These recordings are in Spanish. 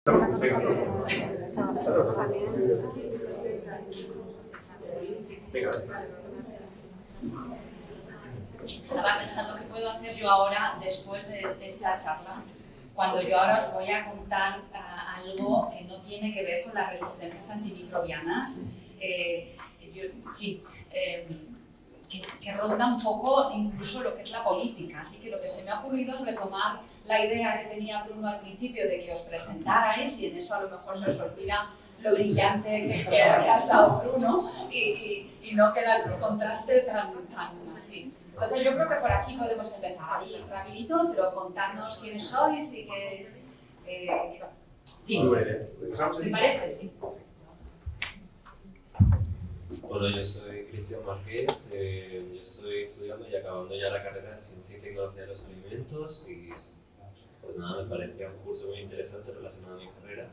Estaba pensando qué puedo hacer yo ahora después de esta charla, cuando yo ahora os voy a contar algo que no tiene que ver con las resistencias antimicrobianas, que ronda un poco incluso lo que es la política. Así que lo que se me ha ocurrido es retomar la idea que tenía Bruno al principio de que os presentarais, y en eso a lo mejor se os olvida lo brillante que ha estado Bruno y no queda el contraste tan así. Entonces yo creo que por aquí podemos empezar ahí rapidito, pero contarnos quiénes sois y que... sí. ¿Te parece? Sí. Bueno, yo soy Cristian Marqués, yo estoy estudiando y acabando ya la carrera de Ciencia y Tecnología de los Alimentos y pues nada, me parecía un curso muy interesante relacionado a mi carrera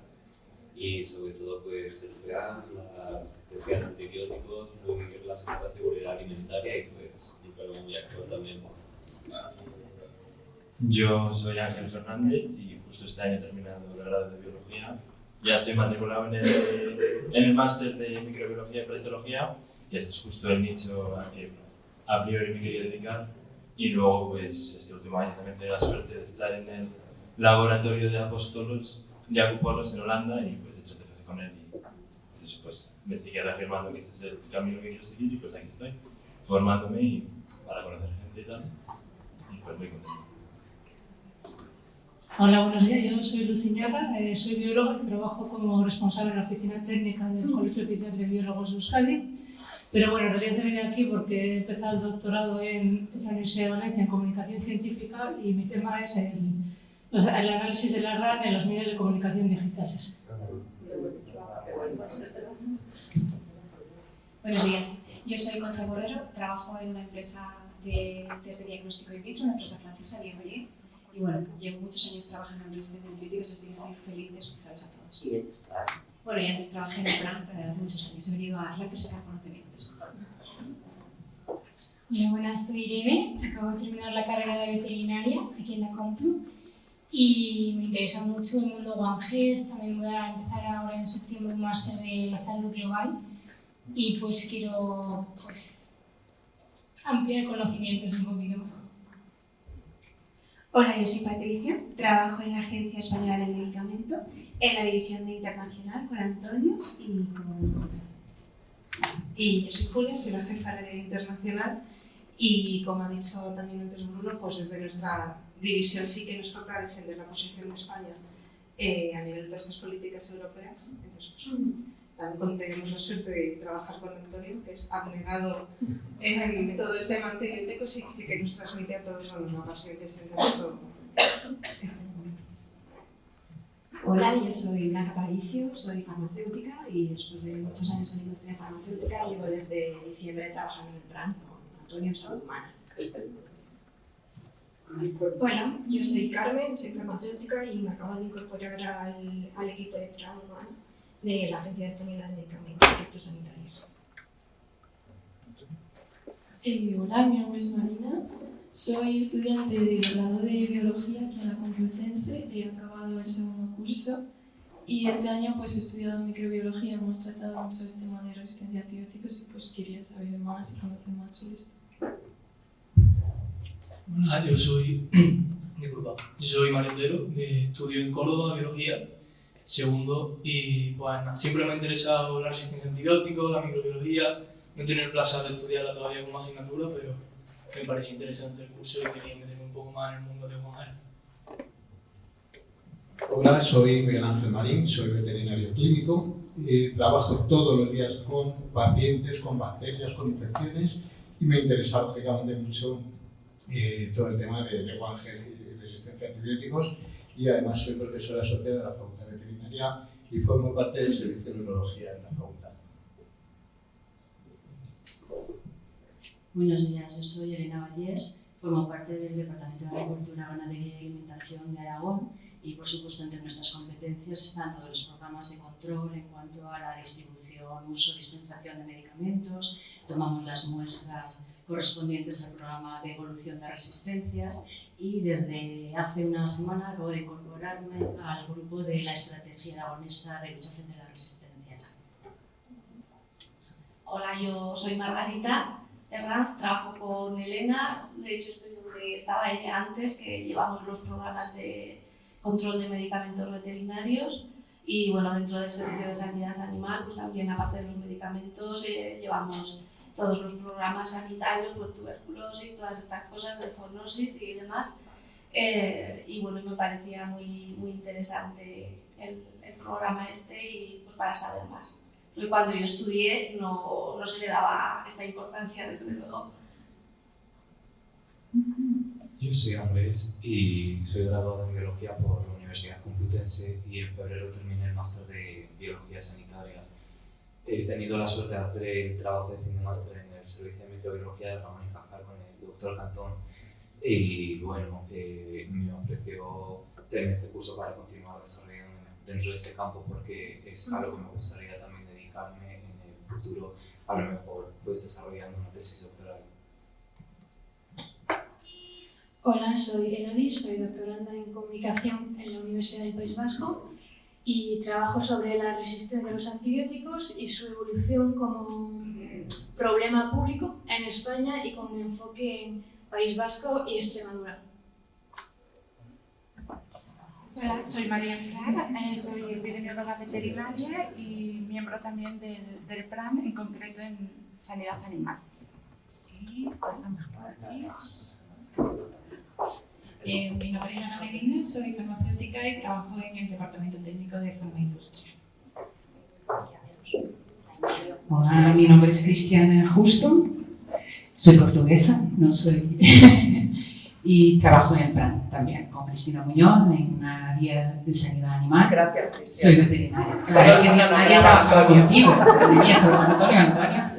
y sobre todo pues el FEAM, la resistencia a antibióticos, muy relacionado a la seguridad alimentaria y pues un problema muy actual también. Yo soy Ángel Fernández y justo este año he terminado el grado de Biología. Ya estoy matriculado en el máster de Microbiología y Paletología y este es justo el nicho al que a priori me quería dedicar. Y luego, pues, este último año también tengo la suerte de estar en el laboratorio de Apostolos, de Acupolos en Holanda y pues he hecho TFG con él y entonces pues me sigue reafirmando que este es el camino que quiero seguir y pues aquí estoy, formándome y para conocer gente y tal, y pues muy contento. Hola, buenos días. Yo soy Luciñaga, soy bióloga y trabajo como responsable de la oficina técnica del Colegio Oficial de Biólogos de Euskadi. Pero bueno, en realidad he venido aquí porque he empezado el doctorado en la Universidad de Valencia en Comunicación Científica y mi tema es el análisis de la RAN en los medios de comunicación digitales. Buenos días. Yo soy Concha Borrero, trabajo en una empresa de test de diagnóstico in vitro, una empresa francesa, Biomoyer. Y bueno, llevo muchos años trabajando en resistencia a antibióticos, así que estoy feliz de escucharos a todos. Bueno, y antes trabajé en el plan muchos años, he venido a refrescar conocimientos. Hola, buenas, soy Irene, acabo de terminar la carrera de veterinaria aquí en la Complu y me interesa mucho el mundo One Health. También voy a empezar ahora en septiembre un máster de salud global y pues quiero ampliar conocimientos un poquito más. Hola, yo soy Patricia, trabajo en la Agencia Española del Medicamento, en la división de Internacional con Antonio y yo soy Julia, soy la jefa de Internacional y como ha dicho también antes Bruno, pues desde nuestra división sí que nos toca defender la posición de España a nivel de estas políticas europeas. Entonces, también tenemos la suerte de trabajar con Antonio, que es abnegado en todo el tema antibióticos y sí que nos transmite a todos la pasión que siente por todo este momento. Hola, yo soy Blanca Paricio, soy farmacéutica y después de muchos años en la industria farmacéutica llevo desde diciembre trabajando en el plan con Antonio en salud humana. Hola, yo soy Carmen, soy farmacéutica y me acabo de incorporar al equipo de plan humano de la Agencia Española de Medicamentos y Productos Sanitarios. Hola, mi nombre es Marina, soy estudiante del grado de Biología aquí en la Complutense, he acabado el segundo curso y este año pues he estudiado microbiología, hemos tratado mucho el tema de resistencia a antibióticos y pues quería saber más y conocer más sobre esto. Hola, yo soy Mario Otero, estudio en Córdoba Biología segundo y pues nada, siempre me ha interesado la resistencia a antibióticos, la microbiología, no he tenido el placer de estudiarla todavía como asignatura, pero me parece interesante el curso y quería meterme un poco más en el mundo de One Health. Hola, soy Miguel Ángel Marín, soy veterinario clínico y trabajo todos los días con pacientes, con bacterias, con infecciones y me interesa lógicamente mucho todo el tema de One Health y resistencia a antibióticos y además soy profesor asociado de la Facultad de Veterinaria y formo parte del servicio de neurología en la facultad. Buenos días, yo soy Elena Vallés, formo parte del Departamento de Agricultura, Ganadería y Alimentación de Aragón Y por supuesto entre nuestras competencias están todos los programas de control en cuanto a la distribución, uso, dispensación de medicamentos. Tomamos las muestras correspondientes al programa de evolución de resistencias y desde hace una semana acabo de incorporarme al grupo de la estrategia aragonesa de lucha frente a las resistencias. Hola, yo soy Margarita Herranz, trabajo con Elena, de hecho estoy donde estaba ella antes, que llevamos los programas de control de medicamentos veterinarios y bueno, dentro del servicio de sanidad animal, pues también aparte de los medicamentos llevamos todos los programas sanitarios, pues, tuberculosis, todas estas cosas de zoonosis y demás. Y bueno, me parecía muy interesante el programa este y pues para saber más. Porque cuando yo estudié no se le daba esta importancia, desde luego. Yo soy Andrés y soy graduado en Biología por la Universidad Complutense y en febrero terminé el máster de Biología Sanitaria. He tenido la suerte de hacer el trabajo de fin de máster en el Servicio de Microbiología de Ramón y Cajal con el doctor Cantón y bueno, me ofreció tener este curso para continuar desarrollándome dentro de este campo porque es a lo que me gustaría también dedicarme en el futuro, a lo mejor pues desarrollando una tesis doctoral. Hola, soy Elodie, soy doctoranda en Comunicación en la Universidad del País Vasco y trabajo sobre la resistencia a los antibióticos y su evolución como problema público en España y con un enfoque en País Vasco y Extremadura. Hola, soy María Pilar, soy epidemióloga veterinaria y miembro también del PRAN, en concreto en sanidad animal. Y pasamos por aquí. Mi nombre es Ana Medina, soy farmacéutica y trabajo en el Departamento Técnico de Farmaindustria. Hola, mi nombre es Cristiana Justo, soy portuguesa, no soy... y trabajo en el PRAN también, con Cristina Muñoz, en una área de sanidad animal. Gracias, Cristina. Soy veterinaria. Claro, es que nadie trabajaba contigo. Madre mía, soy Antonia.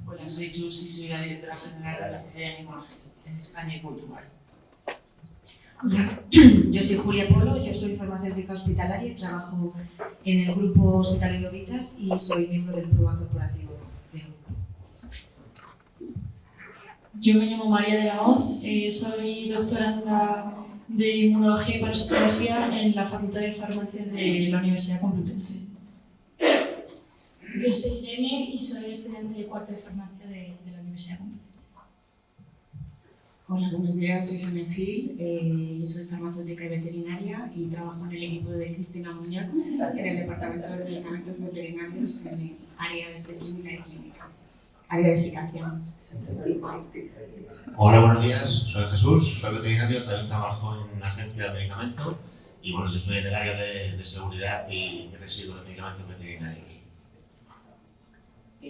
Hola, soy Jusi, soy la directora general de la Sociedad de Animal en España y Portugal. Hola, yo soy Julia Polo, yo soy farmacéutica hospitalaria y trabajo en el grupo Hospital Lovitas y soy miembro del PROA corporativo del grupo. Yo me llamo María de la Hoz, soy doctoranda de Inmunología y Parasitología en la Facultad de Farmacia de la Universidad Complutense. Yo soy Irene y soy estudiante de cuarto de farmacia de la Universidad Complutense. Hola, buenos días, soy Sonia Gil, soy farmacéutica y veterinaria y trabajo en el equipo de Cristina Muñoz en el Departamento de Medicamentos Veterinarios en el área de preclínica y clínica, área de eficacia. Hola, buenos días, soy Jesús, soy veterinario, también trabajo en una agencia de medicamentos y bueno, yo estoy en el área de seguridad y residuos de medicamentos veterinarios.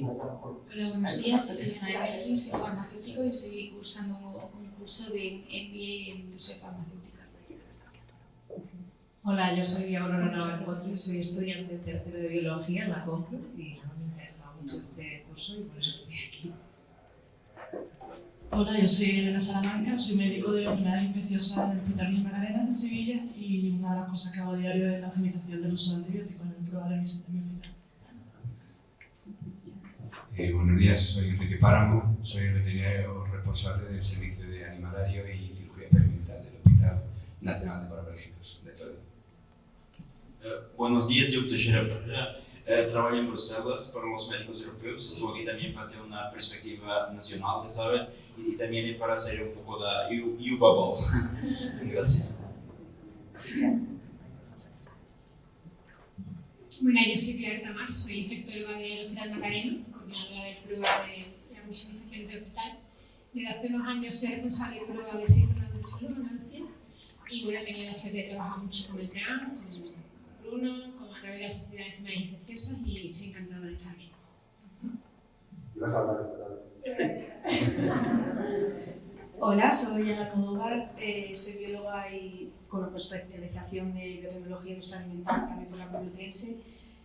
Hola, buenos días. Soy Ana de Berlín, soy farmacéutico y estoy cursando un curso de MBA en industria farmacéutica. Hola, yo soy Aurora Navarro, soy estudiante de tercero de biología en la Complu y me interesa mucho este curso y por eso estoy aquí. Hola, yo soy Elena Salamanca, soy médico de enfermedades infecciosas en el Hospital Virgen Magdalena de Sevilla y una de las cosas que hago a diario es la optimización del uso de antibióticos en el programa de mi hospital. Buenos días, soy Enrique Páramo, soy el veterinario responsable del servicio de animalario y cirugía experimental del Hospital Nacional de Parapléjicos de Toledo. Buenos días, yo Teixeira Pereira, trabajo en Bruselas para los médicos europeos, estoy aquí también para tener una perspectiva nacional, ¿sabes? Y también para hacer un poco de U-Bubble. Gracias. Bueno, yo soy Pilar Tamar, soy infectóloga del Hospital Macarena, coordinadora del PROA de la misionización del hospital. Desde hace unos años soy responsable del PROA de Servicio Nacional de Salud en Andalucía y bueno, he tenido la suerte de trabajar mucho con el PRAN, con Bruno, con a través de la Sociedad de Enfermedades Infecciosas y estoy encantada de estar aquí. Hola, soy Ana Almodóvar, soy bióloga y con especialización de biotecnología industrial alimentar, también por la Complutense,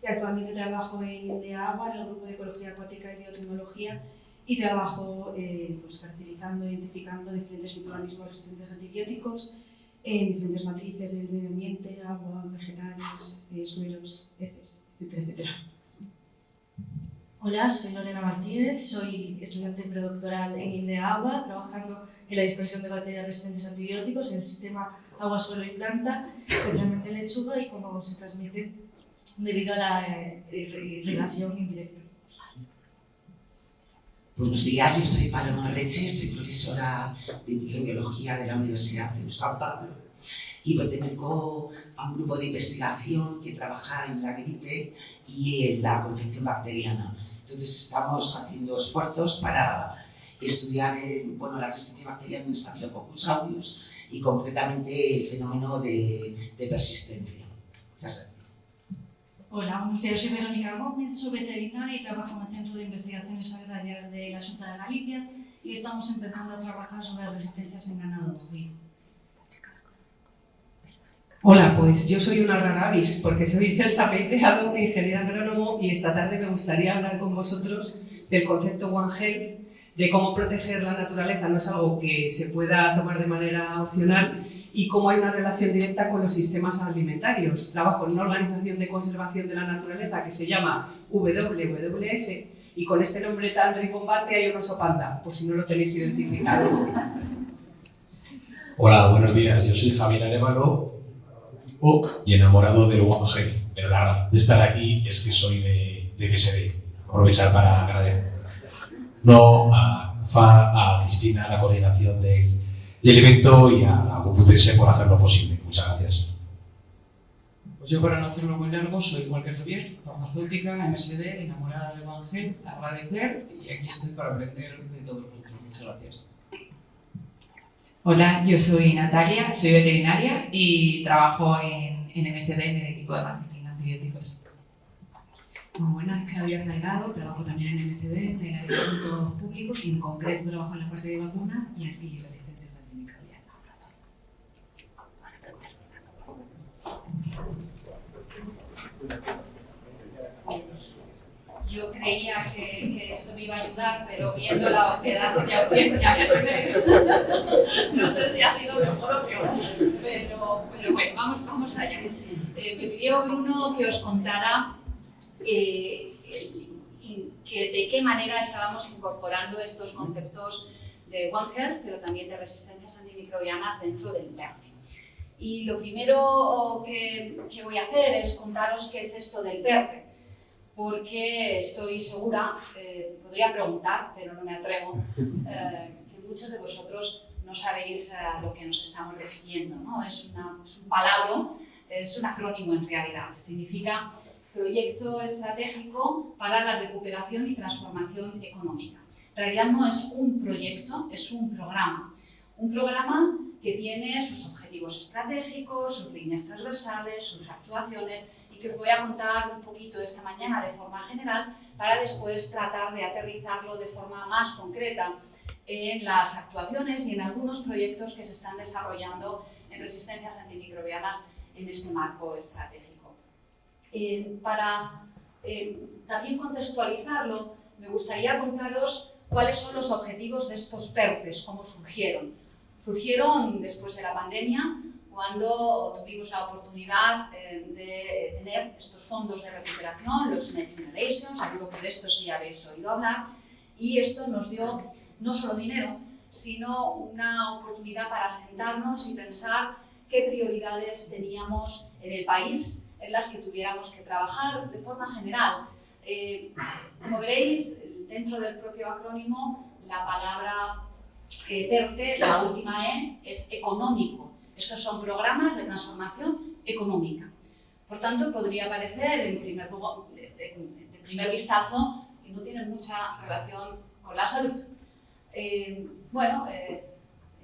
y actualmente trabajo en INDEAGUA, en el grupo de Ecología Acuática y Biotecnología, y trabajo pues, caracterizando e identificando diferentes microorganismos resistentes a antibióticos en diferentes matrices del medio ambiente, agua, vegetales, suelos, peces, etcétera. Hola, soy Lorena Martínez, soy estudiante predoctoral en INDEAGUA, trabajando en la dispersión de bacterias resistentes a antibióticos en el sistema agua, suelo y planta, especialmente lechuga y cómo se transmite debido a la irrigación indirecta. Buenos días, yo soy Paloma Reche, soy profesora de microbiología de la Universidad de San Pablo y pertenezco a un grupo de investigación que trabaja en la gripe y en la infección bacteriana. Entonces estamos haciendo esfuerzos para estudiar la resistencia bacteriana en Staphylococcus aureus y concretamente el fenómeno de persistencia. Muchas gracias. Hola, buenos días, soy Verónica Gómez, soy veterinaria y trabajo en el Centro de Investigaciones Agrarias de la Xunta de Galicia y estamos empezando a trabajar sobre las resistencias en ganado bovino. Hola, pues yo soy una rara avis porque soy Celsa Peiteado, ingeniera agrónomo, y esta tarde me gustaría hablar con vosotros del concepto One Health, de cómo proteger la naturaleza no es algo que se pueda tomar de manera opcional y cómo hay una relación directa con los sistemas alimentarios. Trabajo en una organización de conservación de la naturaleza que se llama WWF y con este nombre tan rimbombante hay un oso panda, por si no lo tenéis identificado. Hola, buenos días, yo soy Javier Arévalo y enamorado del One Health, pero la razón de estar aquí es que soy de MSD. Aprovechar para agradecer a Cristina la coordinación del evento y a la Complutense por hacerlo posible. Muchas gracias. Pues yo, para no hacerlo muy largo, soy igual que Javier, farmacéutica, MSD, enamorada del One Health, agradecer y aquí estoy para aprender de todo el mundo. Muchas gracias. Hola, yo soy Natalia, soy veterinaria y trabajo en MSD, en el equipo de marketing de antibióticos. Muy buenas, Claudia Salgado, trabajo también en MSD, en el área de asuntos públicos y en concreto trabajo en la parte de vacunas y resistencias antimicrobianas. Yo creía que esto me iba a ayudar, pero viendo la pedazo de audiencia que tenéis, no sé si ha sido mejor o peor, pero bueno, vamos allá. Me pidió Bruno que os contara de qué manera estábamos incorporando estos conceptos de One Health, pero también de resistencias antimicrobianas dentro del PERTE. Y lo primero que voy a hacer es contaros qué es esto del PERTE, porque estoy segura, podría preguntar, pero no me atrevo, que muchos de vosotros no sabéis a lo que nos estamos refiriendo, ¿no? Es un palabra, es un acrónimo en realidad, significa Proyecto Estratégico para la Recuperación y Transformación Económica. En realidad no es un proyecto, es un programa que tiene sus objetivos estratégicos, sus líneas transversales, sus actuaciones, y que os voy a contar un poquito esta mañana de forma general para después tratar de aterrizarlo de forma más concreta en las actuaciones y en algunos proyectos que se están desarrollando en resistencias antimicrobianas en este marco estratégico. Para también contextualizarlo, me gustaría contaros cuáles son los objetivos de estos PERTES, cómo surgieron. Surgieron después de la pandemia, cuando tuvimos la oportunidad de tener estos fondos de recuperación, los Next Generation, seguro que de esto sí habéis oído hablar, y esto nos dio no solo dinero, sino una oportunidad para sentarnos y pensar qué prioridades teníamos en el país, en las que tuviéramos que trabajar de forma general. Como veréis, dentro del propio acrónimo, la palabra PERTE, la última E, es económico. Estos son programas de transformación económica. Por tanto, podría parecer, de primer vistazo, que no tienen mucha relación con la salud.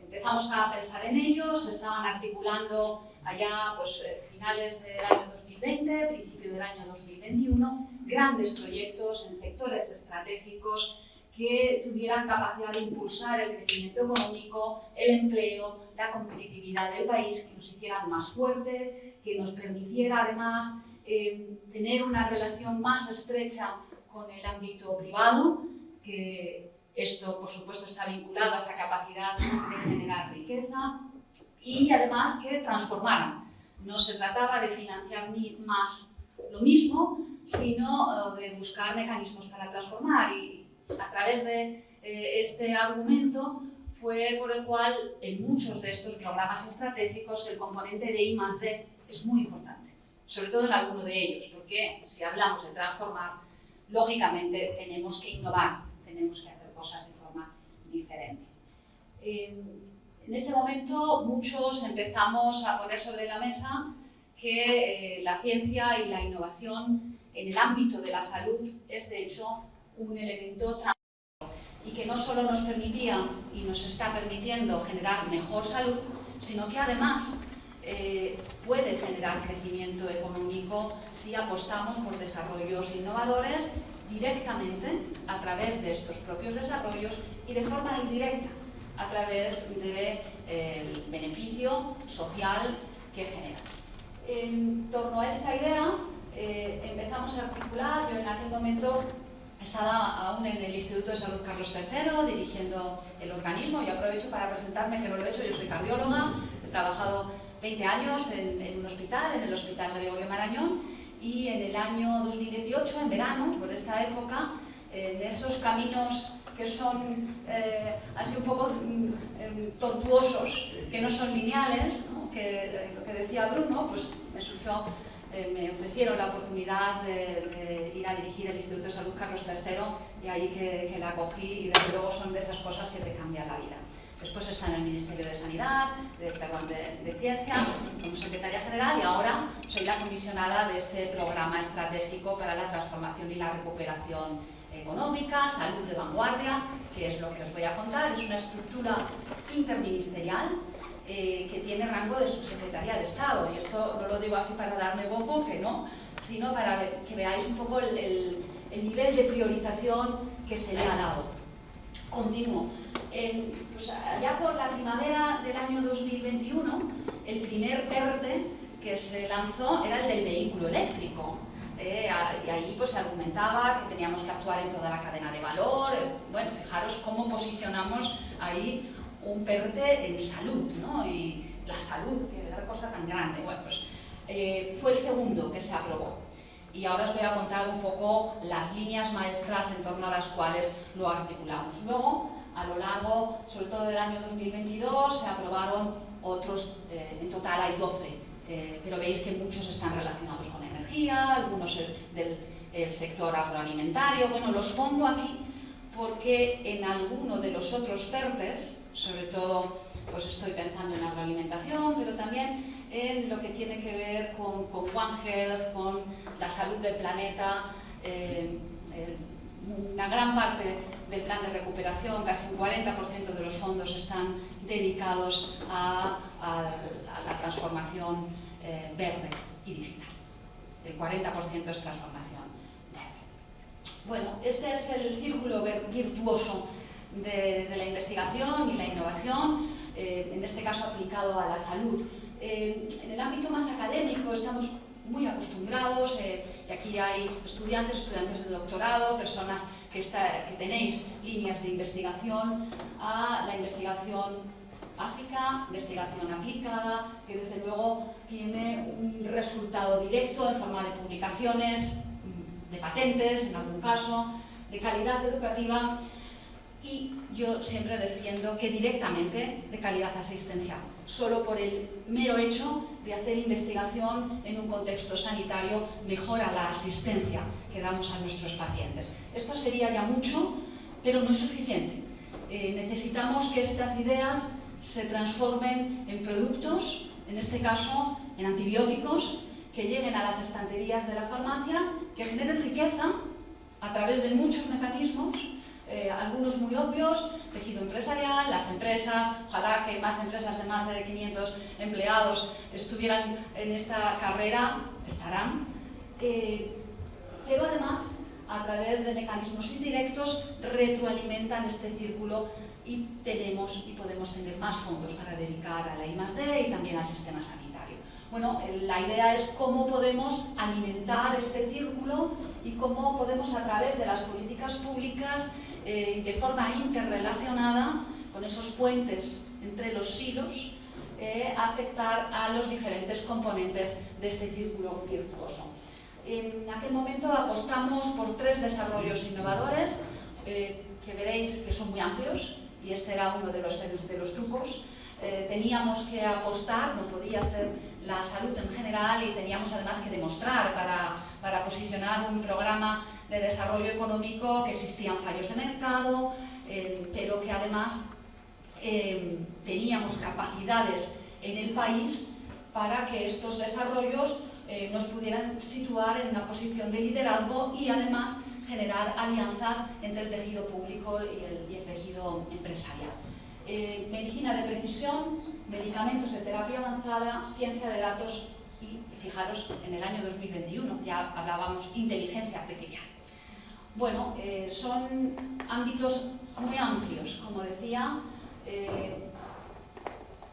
Empezamos a pensar en ellos, se estaban articulando allá finales del año 2020, principio del año 2021, grandes proyectos en sectores estratégicos que tuvieran capacidad de impulsar el crecimiento económico, el empleo, la competitividad del país, que nos hicieran más fuerte, que nos permitiera además tener una relación más estrecha con el ámbito privado, que esto por supuesto está vinculado a esa capacidad de generar riqueza, y además que transformaran. No se trataba de financiar ni más lo mismo, sino de buscar mecanismos para transformar, y a través de este argumento fue por el cual en muchos de estos programas estratégicos el componente de I+D es muy importante, sobre todo en alguno de ellos, porque si hablamos de transformar, lógicamente tenemos que innovar, tenemos que hacer cosas de forma diferente. En este momento muchos empezamos a poner sobre la mesa que la ciencia y la innovación en el ámbito de la salud es de hecho un elemento transformador y que no solo nos permitía y nos está permitiendo generar mejor salud, sino que además puede generar crecimiento económico si apostamos por desarrollos innovadores directamente a través de estos propios desarrollos y de forma indirecta a través del beneficio social que genera. En torno a esta idea empezamos a articular. Yo en aquel momento estaba aún en el Instituto de Salud Carlos III dirigiendo el organismo. Yo aprovecho para presentarme, que no lo he hecho. Yo soy cardióloga, he trabajado 20 años en un hospital, en el Hospital Gregorio Marañón, y en el año 2018, en verano, por esta época, en esos caminos que son así un poco tortuosos, que no son lineales, ¿no? Que lo que decía Bruno, pues me surgió, me ofrecieron la oportunidad de ir a dirigir el Instituto de Salud Carlos III, y ahí que la acogí, y desde luego son de esas cosas que te cambian la vida. Después está en el Ministerio de Sanidad, de Ciencia, como secretaria general, y ahora soy la comisionada de este programa estratégico para la transformación y la recuperación económica, salud de vanguardia, que es lo que os voy a contar. Es una estructura interministerial que tiene rango de subsecretaría de Estado, y esto no lo digo así para darme bombo, que no, sino para que veáis un poco el nivel de priorización que se le ha dado. Continúo. Pues allá por la primavera del año 2021, el primer PERTE que se lanzó era el del vehículo eléctrico. Y ahí pues se argumentaba que teníamos que actuar en toda la cadena de valor. Bueno, fijaros cómo posicionamos ahí un PERTE en salud, ¿no? Y la salud, que era una cosa tan grande. Bueno, pues fue el segundo que se aprobó. Y ahora os voy a contar un poco las líneas maestras en torno a las cuales lo articulamos. Luego, a lo largo, sobre todo del año 2022, se aprobaron otros, en total hay 12, pero veis que muchos están relacionados con energía, algunos del sector agroalimentario. Bueno, los pongo aquí porque en alguno de los otros PERTES, sobre todo pues estoy pensando en agroalimentación, pero también en lo que tiene que ver con One Health, con la salud del planeta, una gran parte del plan de recuperación, casi un 40% de los fondos están dedicados a la transformación verde y digital. El 40% es transformación verde. Bueno, este es el círculo virtuoso de la investigación y la innovación, en este caso aplicado a la salud. En el ámbito más académico estamos muy acostumbrados, y aquí hay estudiantes de doctorado, personas que tenéis líneas de investigación, a la investigación básica, investigación aplicada, que desde luego tiene un resultado directo en forma de publicaciones, de patentes en algún caso, de calidad educativa, y yo siempre defiendo que directamente de calidad asistencial, solo por el mero hecho de hacer investigación en un contexto sanitario mejora la asistencia que damos a nuestros pacientes. Esto sería ya mucho, pero no es suficiente. Necesitamos que estas ideas se transformen en productos, en este caso en antibióticos, que lleguen a las estanterías de la farmacia, que generen riqueza a través de muchos mecanismos, algunos muy obvios, tejido empresarial, las empresas, ojalá que más empresas de más de 500 empleados estuvieran en esta carrera, estarán, pero además a través de mecanismos indirectos retroalimentan este círculo y podemos tener más fondos para dedicar a la I+D y también al sistema sanitario. Bueno, la idea es cómo podemos alimentar este círculo y cómo podemos a través de las políticas públicas de forma interrelacionada, con esos puentes entre los silos, afectar a los diferentes componentes de este círculo virtuoso. En aquel momento apostamos por 3 desarrollos innovadores que veréis que son muy amplios, y este era uno de los trucos. Teníamos que apostar, no podía ser la salud en general, y teníamos además que demostrar para posicionar un programa de desarrollo económico que existían fallos de mercado, pero que además teníamos capacidades en el país para que estos desarrollos nos pudieran situar en una posición de liderazgo y además generar alianzas entre el tejido público y el tejido empresarial. Medicina de precisión, medicamentos de terapia avanzada, ciencia de datos y, fijaros, en el año 2021 ya hablábamos inteligencia artificial. Bueno, son ámbitos muy amplios, como decía.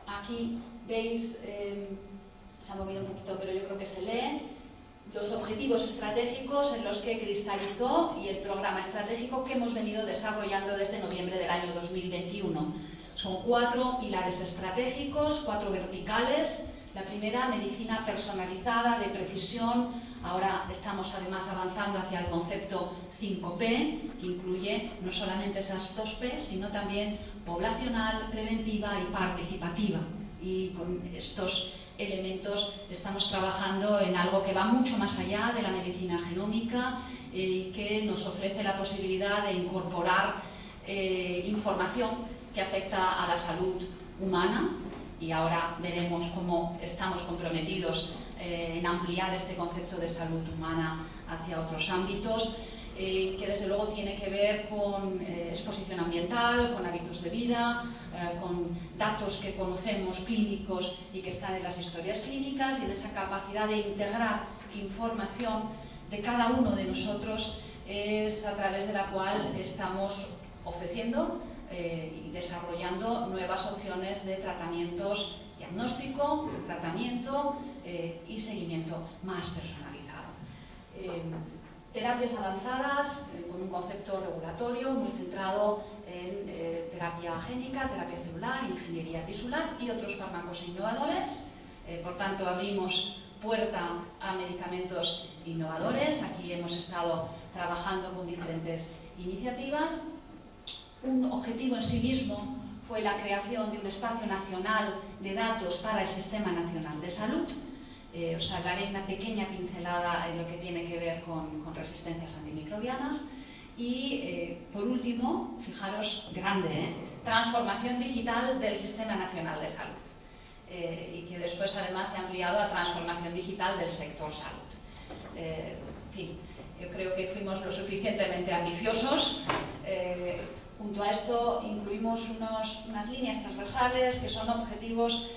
Aquí veis, se ha movido un poquito, pero yo creo que se lee, los objetivos estratégicos en los que cristalizó y el programa estratégico que hemos venido desarrollando desde noviembre del año 2021. Son 4 pilares estratégicos, 4 verticales. La primera, medicina personalizada, de precisión. Ahora estamos además avanzando hacia el concepto 5P, que incluye no solamente esas 2 P, sino también poblacional, preventiva y participativa. Y con estos elementos estamos trabajando en algo que va mucho más allá de la medicina genómica y que nos ofrece la posibilidad de incorporar información que afecta a la salud humana, y ahora veremos cómo estamos comprometidos en ampliar este concepto de salud humana hacia otros ámbitos, que desde luego tiene que ver con exposición ambiental, con hábitos de vida, con datos que conocemos clínicos y que están en las historias clínicas, y de esa capacidad de integrar información de cada uno de nosotros es a través de la cual estamos ofreciendo y desarrollando nuevas opciones de tratamientos, diagnóstico, tratamiento y seguimiento más personalizado. Terapias avanzadas con un concepto regulatorio muy centrado en terapia génica, terapia celular, ingeniería tisular y otros fármacos innovadores. Por tanto, abrimos puerta a medicamentos innovadores. Aquí hemos estado trabajando con diferentes iniciativas. Un objetivo en sí mismo fue la creación de un espacio nacional de datos para el Sistema Nacional de Salud. Os hablaré una pequeña pincelada en lo que tiene que ver con resistencias antimicrobianas. Y, por último, fijaros, grande, transformación digital del Sistema Nacional de Salud. Y que después, además, se ha ampliado a transformación digital del sector salud. En fin, yo creo que fuimos lo suficientemente ambiciosos. Junto a esto incluimos unas líneas transversales que son objetivos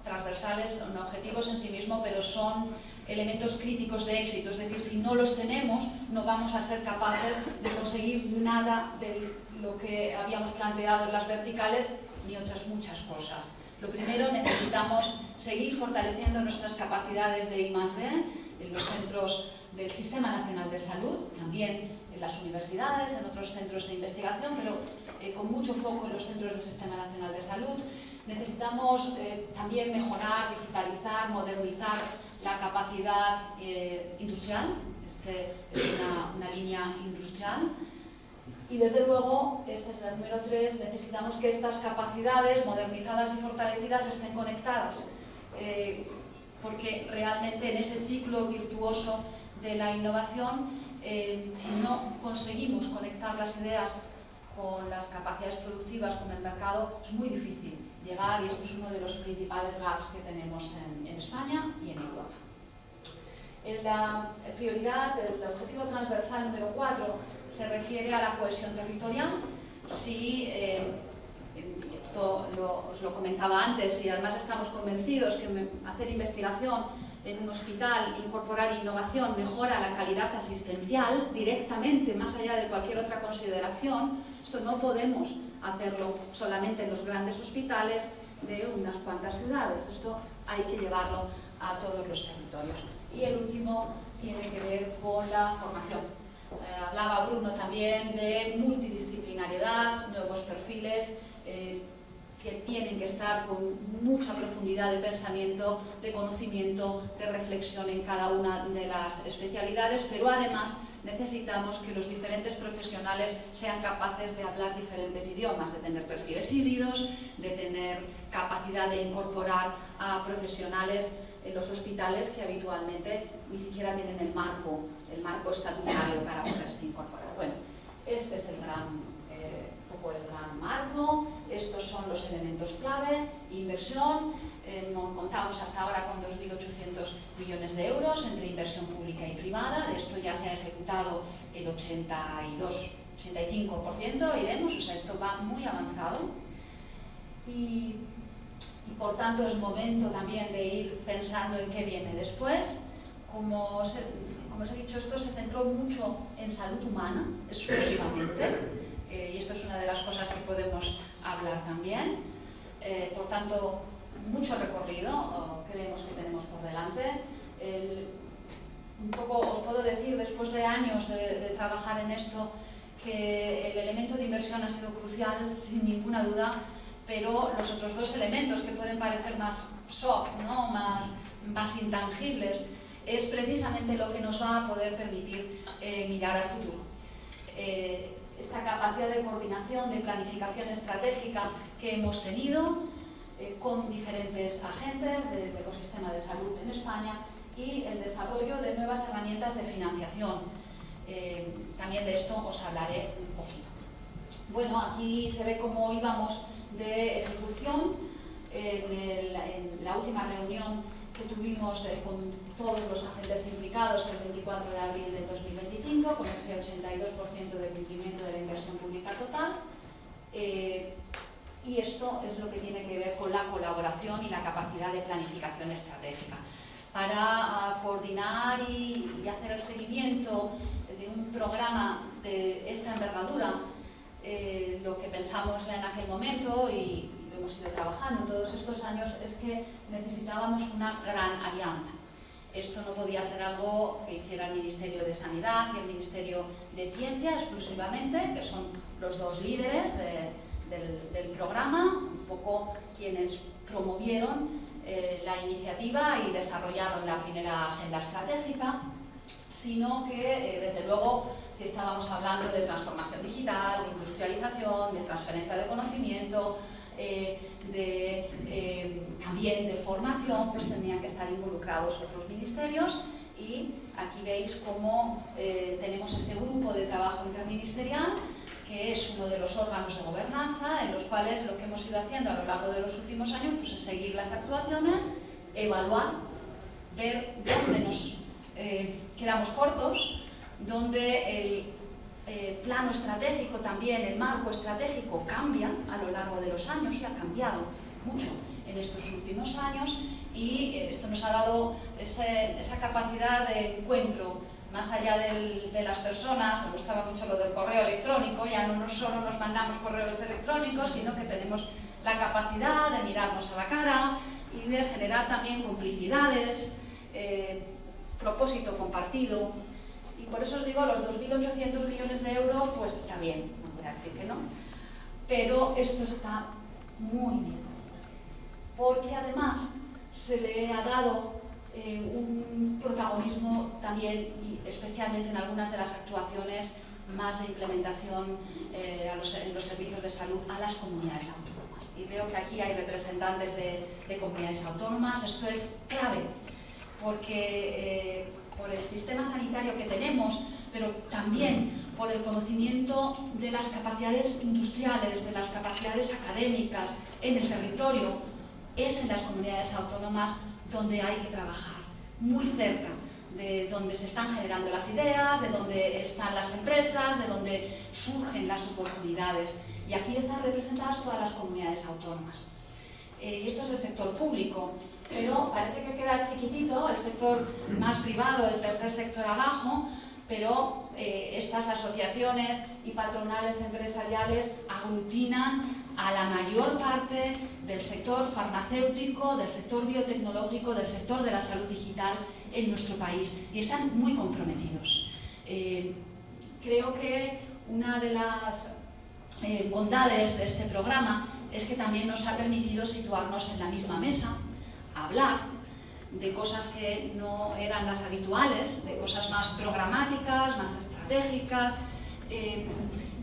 transversales, son objetivos en sí mismos, pero son elementos críticos de éxito. Es decir, si no los tenemos, no vamos a ser capaces de conseguir nada de lo que habíamos planteado en las verticales, ni otras muchas cosas. Lo primero, necesitamos seguir fortaleciendo nuestras capacidades de I+D en los centros del Sistema Nacional de Salud, también en las universidades, en otros centros de investigación, pero con mucho foco en los centros del Sistema Nacional de Salud. Necesitamos también mejorar, digitalizar, modernizar la capacidad industrial. Este es una línea industrial. Y desde luego, este es el número 3, necesitamos que estas capacidades modernizadas y fortalecidas estén conectadas, porque realmente en ese ciclo virtuoso de la innovación, si no conseguimos conectar las ideas con las capacidades productivas, con el mercado, es muy difícil llegar, y esto es uno de los principales gaps que tenemos en España y en Europa. En la prioridad, el objetivo transversal número 4 se refiere a la cohesión territorial. Si esto os lo comentaba antes, y además estamos convencidos que hacer investigación en un hospital, incorporar innovación, mejora la calidad asistencial directamente, más allá de cualquier otra consideración. Esto no podemos hacerlo solamente en los grandes hospitales de unas cuantas ciudades. Esto hay que llevarlo a todos los territorios. Y el último tiene que ver con la formación. Hablaba Bruno también de multidisciplinariedad, nuevos perfiles. que tienen que estar con mucha profundidad de pensamiento, de conocimiento, de reflexión en cada una de las especialidades, pero además necesitamos que los diferentes profesionales sean capaces de hablar diferentes idiomas, de tener perfiles híbridos, de tener capacidad de incorporar a profesionales en los hospitales que habitualmente ni siquiera tienen el marco estatutario para poderse incorporar. Bueno, este es el gran marco, estos son los elementos clave, inversión, contamos hasta ahora con 2.800 millones de euros entre inversión pública y privada, de esto ya se ha ejecutado el 85%, iremos, o sea, esto va muy avanzado y por tanto es momento también de ir pensando en qué viene después. Como os he dicho, esto se centró mucho en salud humana, exclusivamente, y esto es una de las cosas que podemos hablar también. Por tanto, mucho recorrido creemos que tenemos por delante. Un poco os puedo decir, después de años de trabajar en esto, que el elemento de inversión ha sido crucial, sin ninguna duda, pero los otros dos elementos que pueden parecer más soft, ¿no? más intangibles, es precisamente lo que nos va a poder permitir mirar al futuro. Esta capacidad de coordinación, de planificación estratégica que hemos tenido con diferentes agentes del ecosistema de salud en España y el desarrollo de nuevas herramientas de financiación. También de esto os hablaré un poquito. Bueno, aquí se ve cómo íbamos de ejecución en la última reunión que tuvimos con todos los agentes implicados el 24 de abril de 2025, con ese 82% de cumplimiento de la inversión pública total. Y esto es lo que tiene que ver con la colaboración y la capacidad de planificación estratégica. Para coordinar y hacer el seguimiento de un programa de esta envergadura, lo que pensamos en aquel momento y lo hemos ido trabajando todos estos años es que necesitábamos una gran alianza. Esto no podía ser algo que hiciera el Ministerio de Sanidad y el Ministerio de Ciencia exclusivamente, que son los dos líderes del programa, un poco quienes promovieron la iniciativa y desarrollaron la primera agenda estratégica, sino que, desde luego, si estábamos hablando de transformación digital, de industrialización, de transferencia de conocimiento, también de formación, pues tendrían que estar involucrados otros ministerios. Y aquí veis cómo tenemos este grupo de trabajo interministerial, que es uno de los órganos de gobernanza, en los cuales lo que hemos ido haciendo a lo largo de los últimos años pues, es seguir las actuaciones, evaluar, ver dónde nos quedamos cortos, donde el plano estratégico también, el marco estratégico cambia a lo largo de los años y ha cambiado mucho en estos últimos años, y esto nos ha dado esa capacidad de encuentro más allá de las personas. Me gustaba mucho lo del correo electrónico, ya no solo nos mandamos correos electrónicos, sino que tenemos la capacidad de mirarnos a la cara y de generar también complicidades, propósito compartido. Y por eso os digo, los 2.800 millones de euros, pues está bien, no voy a decir que no, pero esto está muy bien, porque además se le ha dado un protagonismo también, y especialmente en algunas de las actuaciones más de implementación en los servicios de salud, a las comunidades autónomas. Y veo que aquí hay representantes de comunidades autónomas. Esto es clave, porque por el sistema sanitario que tenemos, pero también por el conocimiento de las capacidades industriales, de las capacidades académicas en el territorio, es en las comunidades autónomas donde hay que trabajar, muy cerca de donde se están generando las ideas, de donde están las empresas, de donde surgen las oportunidades. Y aquí están representadas todas las comunidades autónomas. Y esto es el sector público, pero parece que queda chiquitito el sector más privado, el tercer sector abajo, pero estas asociaciones y patronales empresariales aglutinan a la mayor parte del sector farmacéutico, del sector biotecnológico, del sector de la salud digital en nuestro país, y están muy comprometidos. Creo que una de las bondades de este programa es que también nos ha permitido situarnos en la misma mesa, hablar de cosas que no eran las habituales, de cosas más programáticas, más estratégicas,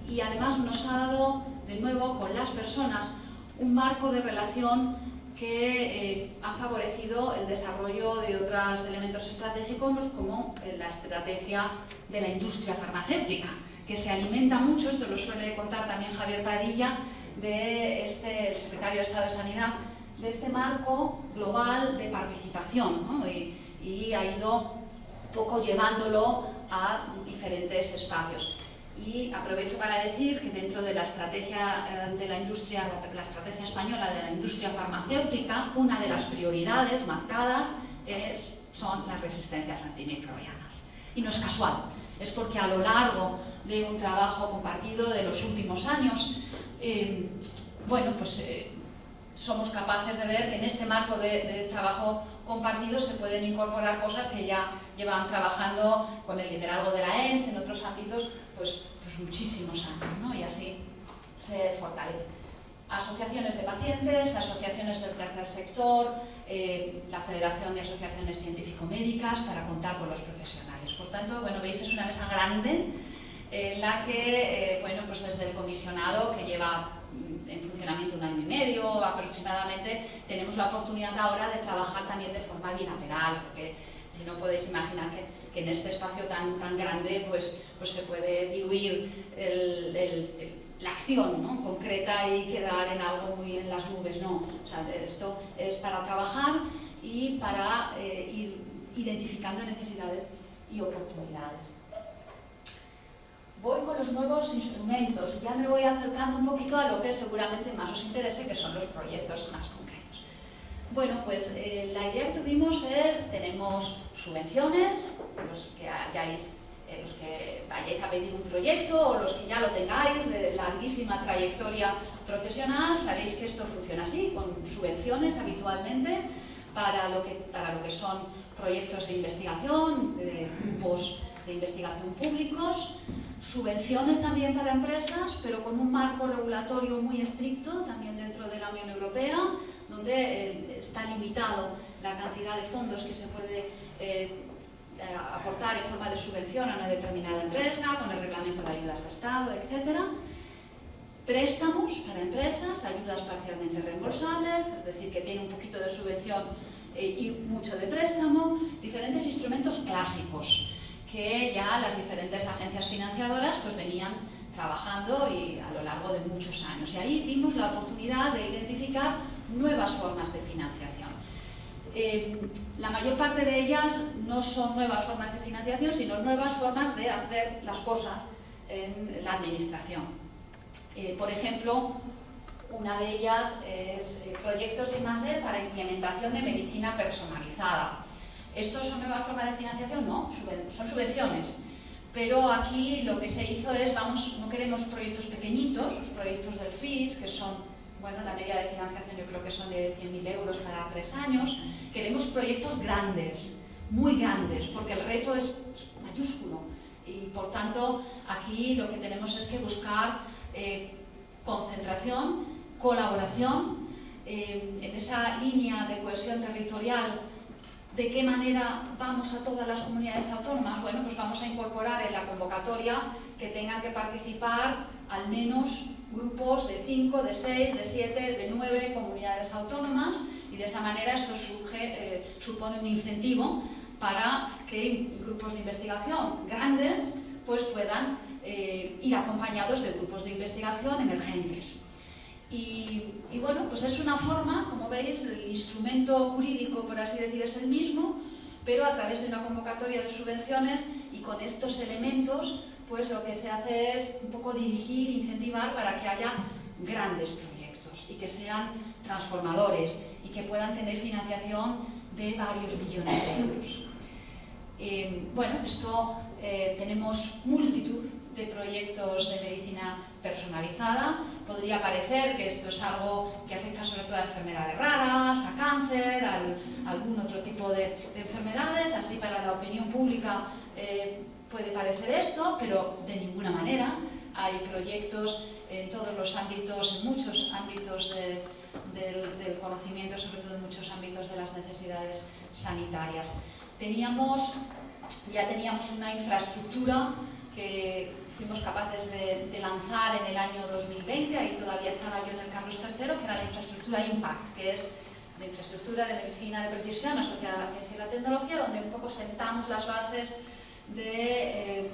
y además nos ha dado, de nuevo, con las personas, un marco de relación que ha favorecido el desarrollo de otros elementos estratégicos como la estrategia de la industria farmacéutica, que se alimenta mucho, esto lo suele contar también Javier Padilla, de el secretario de Estado de Sanidad, de este marco global de participación, ¿no? Y ha ido un poco llevándolo a diferentes espacios. Y aprovecho para decir que dentro de la estrategia de la industria, la estrategia española de la industria farmacéutica, una de las prioridades marcadas son las resistencias antimicrobianas. Y no es casual, es porque a lo largo de un trabajo compartido de los últimos años, somos capaces de ver que en este marco de trabajo compartido se pueden incorporar cosas que ya llevan trabajando con el liderazgo de la ENS en otros ámbitos pues muchísimos años, ¿no? Y así se fortalece. Asociaciones de pacientes, asociaciones del tercer sector, la Federación de Asociaciones Científico-Médicas para contar con los profesionales. Por tanto, veis, es una mesa grande en la que, pues desde el comisionado, que lleva en funcionamiento 1 año y medio aproximadamente, tenemos la oportunidad ahora de trabajar también de forma bilateral, porque si no podéis imaginar que en este espacio tan grande pues se puede diluir la acción, ¿no?, concreta y quedar en algo muy en las nubes, no. O sea, esto es para trabajar y para ir identificando necesidades y oportunidades. Voy con los nuevos instrumentos, ya me voy acercando un poquito a lo que seguramente más os interese, que son los proyectos más concretos. Bueno, pues la idea que tuvimos tenemos subvenciones, los que vayáis a pedir un proyecto o los que ya lo tengáis de larguísima trayectoria profesional, sabéis que esto funciona así, con subvenciones habitualmente para lo que son proyectos de investigación, de grupos de investigación públicos, subvenciones también para empresas, pero con un marco regulatorio muy estricto, también dentro de la Unión Europea, donde está limitado la cantidad de fondos que se puede aportar en forma de subvención a una determinada empresa, con el reglamento de ayudas de Estado, etc. Préstamos para empresas, ayudas parcialmente reembolsables, es decir, que tiene un poquito de subvención y mucho de préstamo, diferentes instrumentos clásicos que ya las diferentes agencias financiadoras pues venían trabajando y a lo largo de muchos años. Y ahí vimos la oportunidad de identificar nuevas formas de financiación. La mayor parte de ellas no son nuevas formas de financiación, sino nuevas formas de hacer las cosas en la administración. Por ejemplo, una de ellas es proyectos de I+D para implementación de medicina personalizada. ¿Estos son nuevas formas de financiación? No, son subvenciones. Pero aquí lo que se hizo es, no queremos proyectos pequeñitos, los proyectos del FIS, que son, la media de financiación yo creo que son de 100.000 euros para 3 años. Queremos proyectos grandes, muy grandes, porque el reto es mayúsculo. Y por tanto, aquí lo que tenemos es que buscar concentración, colaboración, en esa línea de cohesión territorial. ¿De qué manera vamos a todas las comunidades autónomas? Bueno, pues vamos a incorporar en la convocatoria que tengan que participar al menos grupos de 5, de 6, de 7, de 9 comunidades autónomas, y de esa manera esto supone un incentivo para que grupos de investigación grandes pues puedan ir acompañados de grupos de investigación emergentes. Y pues es una forma, como veis, el instrumento jurídico, por así decir, es el mismo, pero a través de una convocatoria de subvenciones y con estos elementos, pues lo que se hace es un poco dirigir, incentivar para que haya grandes proyectos y que sean transformadores y que puedan tener financiación de varios millones de euros. Tenemos multitud de proyectos de medicina personalizada. Podría parecer que esto es algo que afecta sobre todo a enfermedades raras, a cáncer, a algún otro tipo de enfermedades. Así para la opinión pública puede parecer esto, pero de ninguna manera. hay proyectos en todos los ámbitos, en muchos ámbitos del conocimiento, sobre todo en muchos ámbitos de las necesidades sanitarias. Ya teníamos una infraestructura que fuimos capaces de lanzar en el año 2020, ahí todavía estaba yo en el Carlos III, que era la infraestructura IMPACT, que es la infraestructura de medicina de precisión asociada a la ciencia y la tecnología, donde un poco sentamos las bases de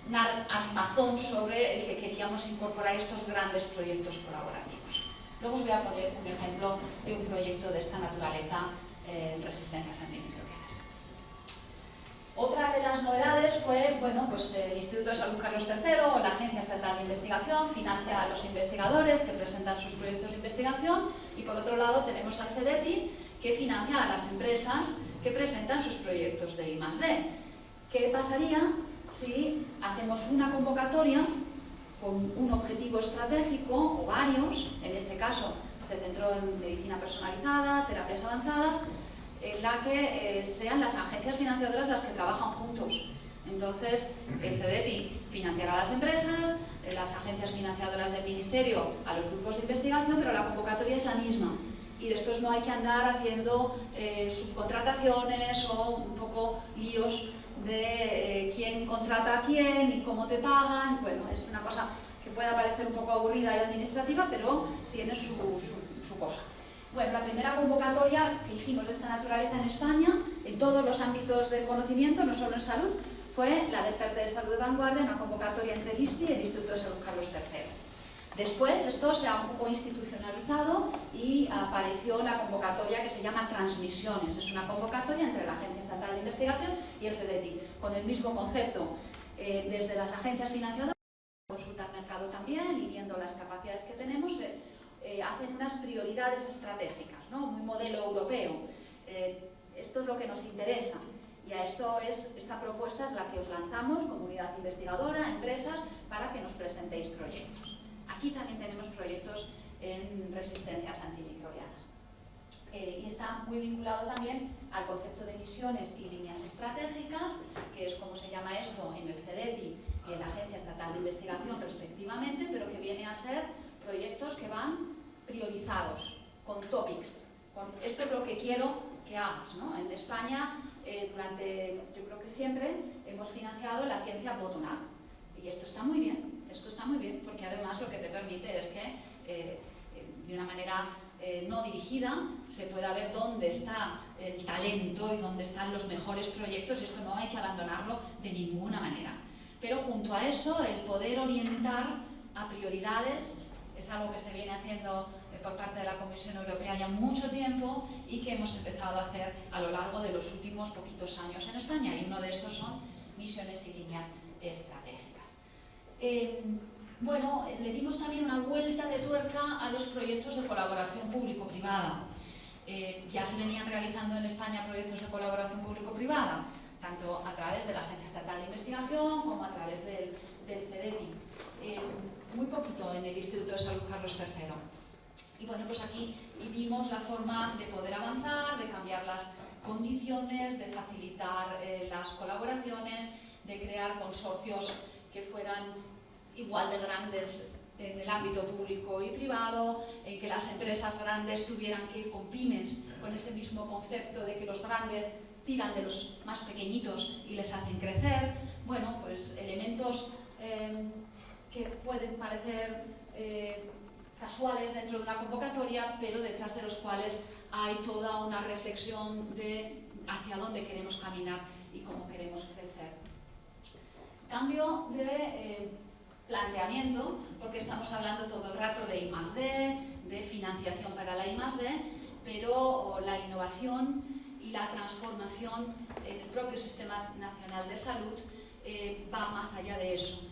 una armazón sobre el que queríamos incorporar estos grandes proyectos colaborativos. Luego os voy a poner un ejemplo de un proyecto de esta naturaleza en resistencias antimicrobianas. Otra de las novedades fue, el Instituto de Salud Carlos III o la Agencia Estatal de Investigación financia a los investigadores que presentan sus proyectos de investigación, y por otro lado tenemos al CEDETI, que financia a las empresas que presentan sus proyectos de I+D. ¿Qué pasaría si hacemos una convocatoria con un objetivo estratégico o varios? En este caso se centró en medicina personalizada, terapias avanzadas, en la que sean las agencias financiadoras las que trabajan juntos. Entonces, el CEDETI financiará a las empresas, las agencias financiadoras del Ministerio a los grupos de investigación, pero la convocatoria es la misma. Y después no hay que andar haciendo subcontrataciones o un poco líos de quién contrata a quién y cómo te pagan. Bueno, es una cosa que puede parecer un poco aburrida y administrativa, pero tiene su cosa. Bueno, la primera convocatoria que hicimos de esta naturaleza en España, en todos los ámbitos del conocimiento, no solo en salud, fue la del PERTE de Salud de Vanguardia, una convocatoria entre el ISTI y el Instituto de Salud Carlos III. Después esto se ha un poco institucionalizado y apareció la convocatoria que se llama Transmisiones. Es una convocatoria entre la Agencia Estatal de Investigación y el CEDETI, con el mismo concepto, desde las agencias financiadoras, consultar mercado también y viendo las capacidades que tenemos, hacen unas prioridades estratégicas, ¿no? Muy modelo europeo. Esto es lo que nos interesa. Y a esta propuesta es la que os lanzamos, comunidad investigadora, empresas, para que nos presentéis proyectos. Aquí también tenemos proyectos en resistencias antimicrobianas. Y está muy vinculado también al concepto de misiones y líneas estratégicas, que es como se llama esto en el CEDETI y en la Agencia Estatal de Investigación respectivamente, pero que viene a ser proyectos que van priorizados, con topics. Esto es lo que quiero que hagas, ¿no? En España, yo creo que siempre hemos financiado la ciencia bottom-up. Y esto está muy bien, porque además lo que te permite es que de una manera no dirigida se pueda ver dónde está el talento y dónde están los mejores proyectos, y esto no hay que abandonarlo de ninguna manera. Pero junto a eso, el poder orientar a prioridades es algo que se viene haciendo por parte de la Comisión Europea ya mucho tiempo y que hemos empezado a hacer a lo largo de los últimos poquitos años en España, y uno de estos son misiones y líneas estratégicas. Le dimos también una vuelta de tuerca a los proyectos de colaboración público-privada. Ya se venían realizando en España proyectos de colaboración público-privada, tanto a través de la Agencia Estatal de Investigación como a través del CEDETI. Muy poquito en el Instituto de Salud Carlos III. Y bueno, pues aquí vimos la forma de poder avanzar, de cambiar las condiciones, de facilitar las colaboraciones, de crear consorcios que fueran igual de grandes en el ámbito público y privado, en que las empresas grandes tuvieran que ir con pymes, con ese mismo concepto de que los grandes tiran de los más pequeñitos y les hacen crecer. Bueno, pues elementos que pueden parecer casuales dentro de una convocatoria, pero detrás de los cuales hay toda una reflexión de hacia dónde queremos caminar y cómo queremos crecer. Cambio de planteamiento, porque estamos hablando todo el rato de I+D, de financiación para la I+D, pero la innovación y la transformación en el propio Sistema Nacional de Salud va más allá de eso.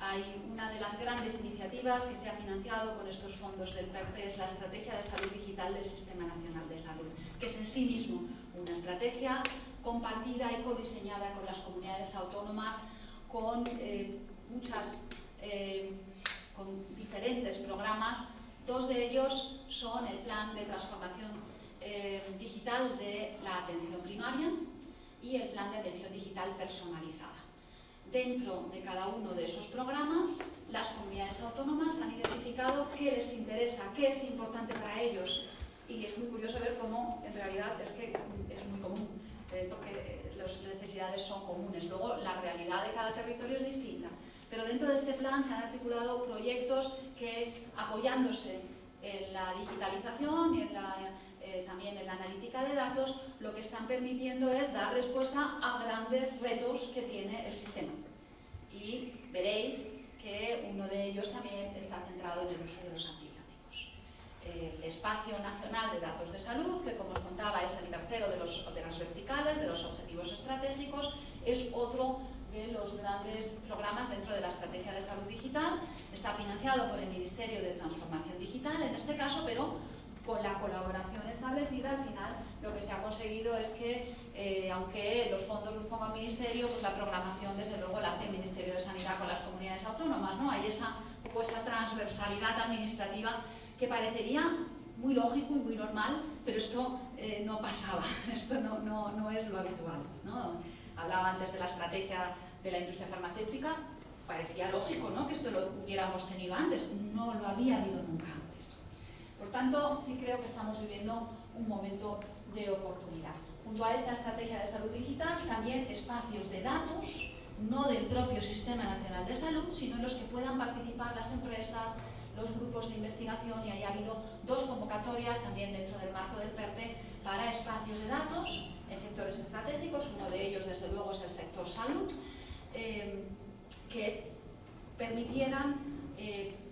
Hay una de las grandes iniciativas que se ha financiado con estos fondos del PERTE, es la Estrategia de Salud Digital del Sistema Nacional de Salud, que es en sí mismo una estrategia compartida y codiseñada con las comunidades autónomas, con con diferentes programas. Dos de ellos son el Plan de Transformación Digital de la Atención Primaria y el Plan de Atención Digital Personalizada. Dentro de cada uno de esos programas, las comunidades autónomas han identificado qué les interesa, qué es importante para ellos. Y es muy curioso ver cómo, en realidad, es que es muy común, porque las necesidades son comunes. Luego, la realidad de cada territorio es distinta. Pero dentro de este plan se han articulado proyectos que, apoyándose en la digitalización y también en la analítica de datos, lo que están permitiendo es dar respuesta a grandes retos que tiene el sistema. Y veréis que uno de ellos también está centrado en el uso de los antibióticos. El Espacio Nacional de Datos de Salud, que como os contaba es el tercero de las verticales, de los objetivos estratégicos, es otro de los grandes programas dentro de la Estrategia de Salud Digital. Está financiado por el Ministerio de Transformación Digital, en este caso, pero con la colaboración establecida, al final lo que se ha conseguido es que, aunque los fondos los ponga el Ministerio, pues la programación desde luego la hace el Ministerio de Sanidad con las comunidades autónomas, ¿no? Hay esa transversalidad administrativa que parecería muy lógico y muy normal, pero esto no pasaba, esto no es lo habitual, ¿no? Hablaba antes de la estrategia de la industria farmacéutica, parecía lógico, ¿no?, que esto lo hubiéramos tenido antes, no lo había habido nunca antes. Por tanto, sí creo que estamos viviendo un momento de oportunidad. Junto a esta estrategia de salud digital, también espacios de datos, no del propio Sistema Nacional de Salud, sino en los que puedan participar las empresas, los grupos de investigación, y ahí ha habido 2 convocatorias también dentro del marco del PERTE para espacios de datos en sectores estratégicos. Uno de ellos, desde luego, es el sector salud, que permitieran,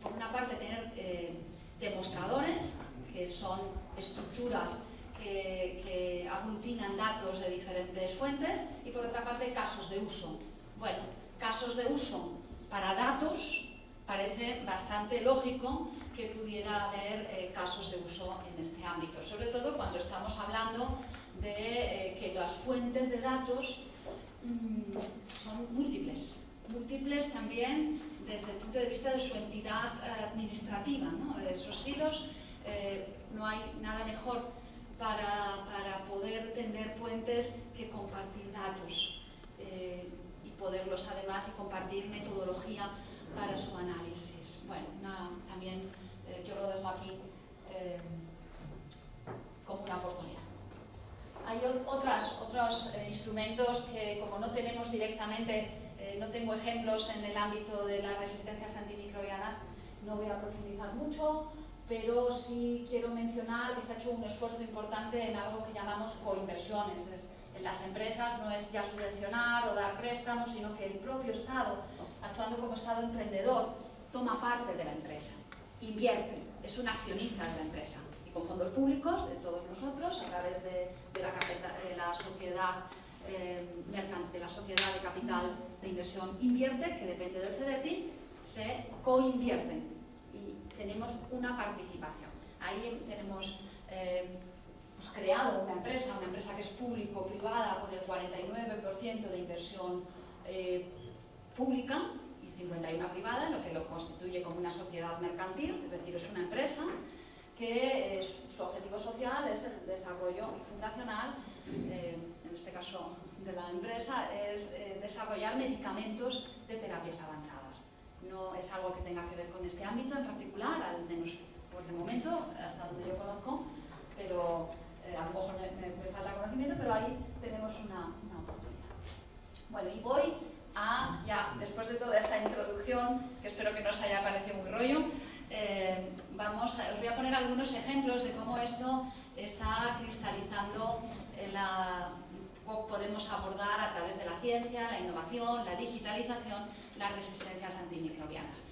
por una parte, tener demostradores, que son estructuras que aglutinan datos de diferentes fuentes, y por otra parte casos de uso. Bueno, casos de uso para datos parece bastante lógico que pudiera haber casos de uso en este ámbito, sobre todo cuando estamos hablando de que las fuentes de datos son múltiples también desde el punto de vista de su entidad administrativa, ¿no? De esos hilos. No hay nada mejor para poder tender puentes que compartir datos y poderlos además y compartir metodología para su análisis. Bueno, también yo lo dejo aquí como una oportunidad. Hay otros instrumentos que, como no tenemos directamente, no tengo ejemplos en el ámbito de las resistencias antimicrobianas, no voy a profundizar mucho, pero sí quiero mencionar que se ha hecho un esfuerzo importante en algo que llamamos coinversiones. En las empresas no es ya subvencionar o dar préstamos, sino que el propio Estado, actuando como Estado emprendedor, toma parte de la empresa, invierte, es un accionista de la empresa. Y con fondos públicos de todos nosotros, a través de la sociedad de la sociedad de capital de inversión invierte, que depende del CDTI, se coinvierten y tenemos una participación. Ahí tenemos creado una empresa que es público-privada con el 49% de inversión pública y 51% privada, lo que lo constituye como una sociedad mercantil, es decir, es una empresa que su objetivo social es el desarrollo fundacional, en este caso de la empresa, es desarrollar medicamentos de terapias avanzadas. No es algo que tenga que ver con este ámbito en particular, al menos por el momento, hasta donde yo conozco, pero a lo mejor me falta conocimiento, pero ahí tenemos una oportunidad. Bueno, y voy a, ya después de toda esta introducción, que espero que no os haya parecido muy rollo, os voy a poner algunos ejemplos de cómo esto está cristalizando cómo podemos abordar a través de la ciencia, la innovación, la digitalización, las resistencias antimicrobianas.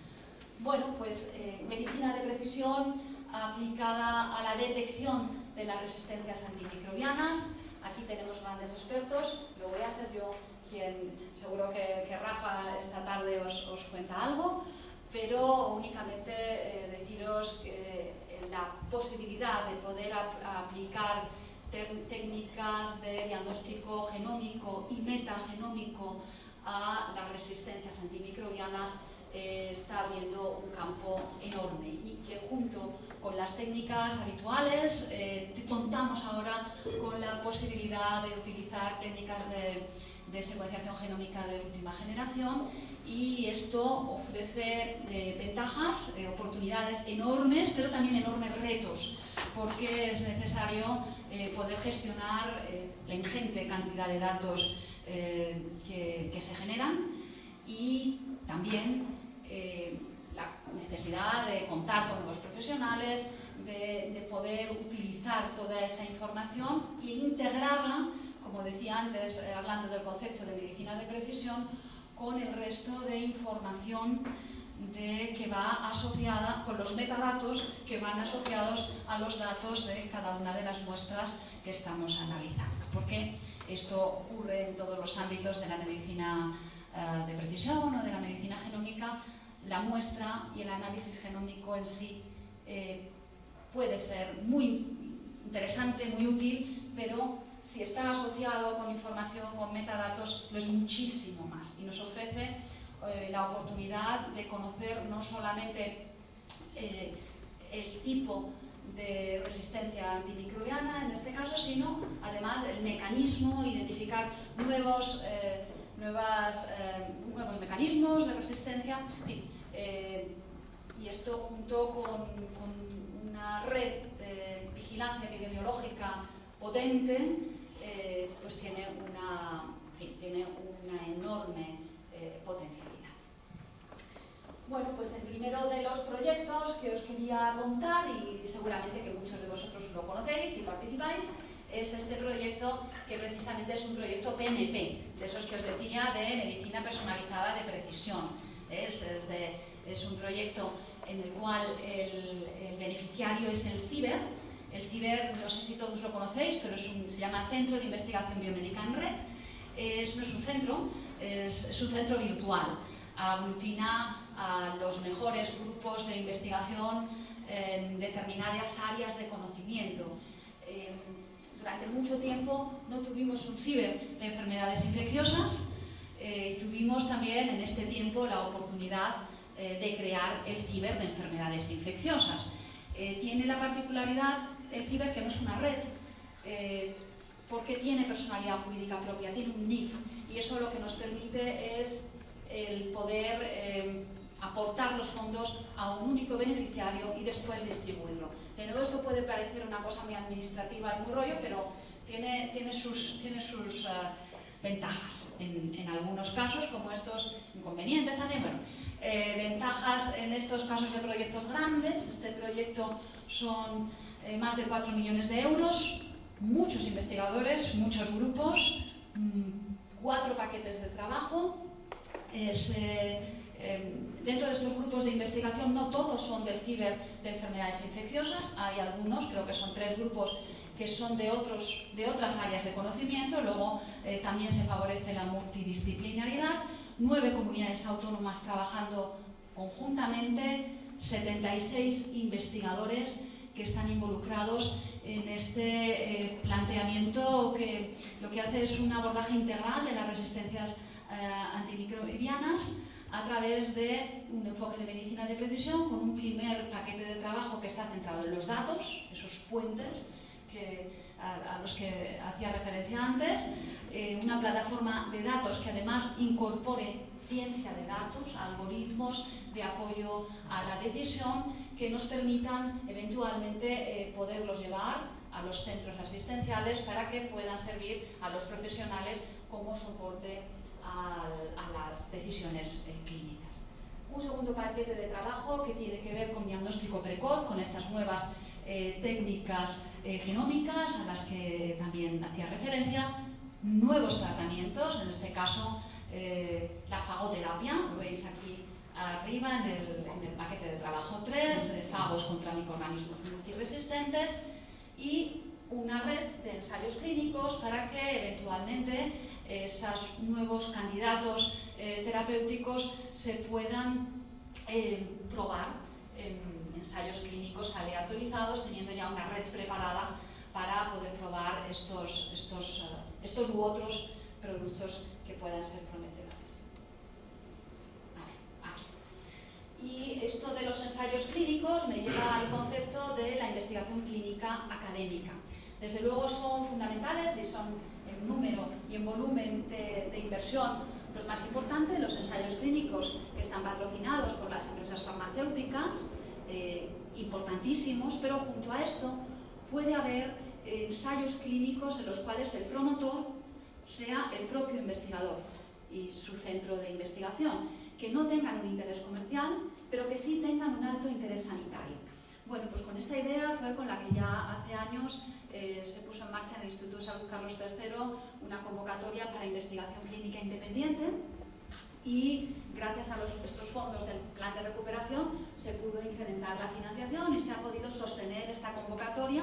Bueno, pues medicina de precisión aplicada a la detección de las resistencias antimicrobianas. Aquí tenemos grandes expertos, lo voy a hacer yo quien, seguro que Rafa esta tarde os cuenta algo, pero únicamente deciros que la posibilidad de poder aplicar técnicas de diagnóstico genómico y metagenómico a las resistencias antimicrobianas está abriendo un campo enorme y que junto con las técnicas habituales contamos ahora con la posibilidad de utilizar técnicas de secuenciación genómica de última generación y esto ofrece ventajas, oportunidades enormes, pero también enormes retos, porque es necesario poder gestionar la ingente cantidad de datos que se generan y también la necesidad de contar con los profesionales, de poder utilizar toda esa información e integrarla, como decía antes, hablando del concepto de medicina de precisión, con el resto de información que va asociada, con los metadatos que van asociados a los datos de cada una de las muestras que estamos analizando. Porque esto ocurre en todos los ámbitos de la medicina de precisión o de la medicina genómica. La muestra y el análisis genómico en sí puede ser muy interesante, muy útil, pero si está asociado con información, con metadatos, lo es muchísimo más y nos ofrece la oportunidad de conocer no solamente el tipo de resistencia antimicrobiana en este caso, sino además el mecanismo, identificar nuevos mecanismos de resistencia, en fin, y esto junto con una red de vigilancia epidemiológica potente, pues tiene una enorme potencialidad. Bueno, pues el primero de los proyectos que os quería contar, y seguramente que muchos de vosotros lo conocéis y participáis, es este proyecto que precisamente es un proyecto PMP, de esos que os decía, de medicina personalizada de precisión. Es un proyecto en el cual el beneficiario es el CIBER. El CIBER, no sé si todos lo conocéis, pero se llama Centro de Investigación Biomédica en Red. No es un centro, es un centro virtual. Aglutina a los mejores grupos de investigación en determinadas áreas de conocimiento. Durante mucho tiempo no tuvimos un CIBER de enfermedades infecciosas, tuvimos también en este tiempo la oportunidad de crear el CIBER de enfermedades infecciosas. Tiene la particularidad el CIBER que no es una red, porque tiene personalidad jurídica propia, tiene un NIF, y eso lo que nos permite es el poder aportar los fondos a un único beneficiario y después distribuirlo. De nuevo, esto puede parecer una cosa muy administrativa y muy rollo, pero tiene sus ventajas en algunos casos, como estos inconvenientes también. Bueno, ventajas en estos casos de proyectos grandes. Este proyecto son más de 4 millones de euros, muchos investigadores, muchos grupos, 4 paquetes de trabajo. Dentro de estos grupos de investigación no todos son del CIBER de enfermedades infecciosas, hay algunos, creo que son 3 grupos que son de otras áreas de conocimiento. Luego también se favorece la multidisciplinaridad, 9 comunidades autónomas trabajando conjuntamente, 76 investigadores que están involucrados en este planteamiento que lo que hace es un abordaje integral de las resistencias antimicrobianas a través de un enfoque de medicina de precisión con un primer paquete de trabajo que está centrado en los datos, esos puentes a los que hacía referencia antes, una plataforma de datos que además incorpore ciencia de datos, algoritmos de apoyo a la decisión que nos permitan eventualmente poderlos llevar a los centros asistenciales para que puedan servir a los profesionales como soporte a las decisiones clínicas. Un segundo paquete de trabajo que tiene que ver con diagnóstico precoz, con estas nuevas técnicas genómicas a las que también hacía referencia, nuevos tratamientos, en este caso la fagoterapia, lo veis aquí arriba en el paquete de trabajo 3, fagos contra microorganismos multiresistentes, y una red de ensayos clínicos para que eventualmente esos nuevos candidatos terapéuticos se puedan probar en ensayos clínicos aleatorizados, teniendo ya una red preparada para poder probar estos u otros productos que puedan ser prometedores. Aquí. Y esto de los ensayos clínicos me lleva al concepto de la investigación clínica académica. Desde luego son fundamentales y son en número y en volumen de inversión Los más importantes, los ensayos clínicos que están patrocinados por las empresas farmacéuticas, importantísimos, pero junto a esto puede haber ensayos clínicos en los cuales el promotor sea el propio investigador y su centro de investigación, que no tengan un interés comercial, pero que sí tengan un alto interés sanitario. Bueno, pues con esta idea fue con la que ya hace años se puso en marcha en el Instituto de Salud Carlos III una convocatoria para investigación clínica independiente y gracias a estos fondos del plan de recuperación se pudo incrementar la financiación y se ha podido sostener esta convocatoria.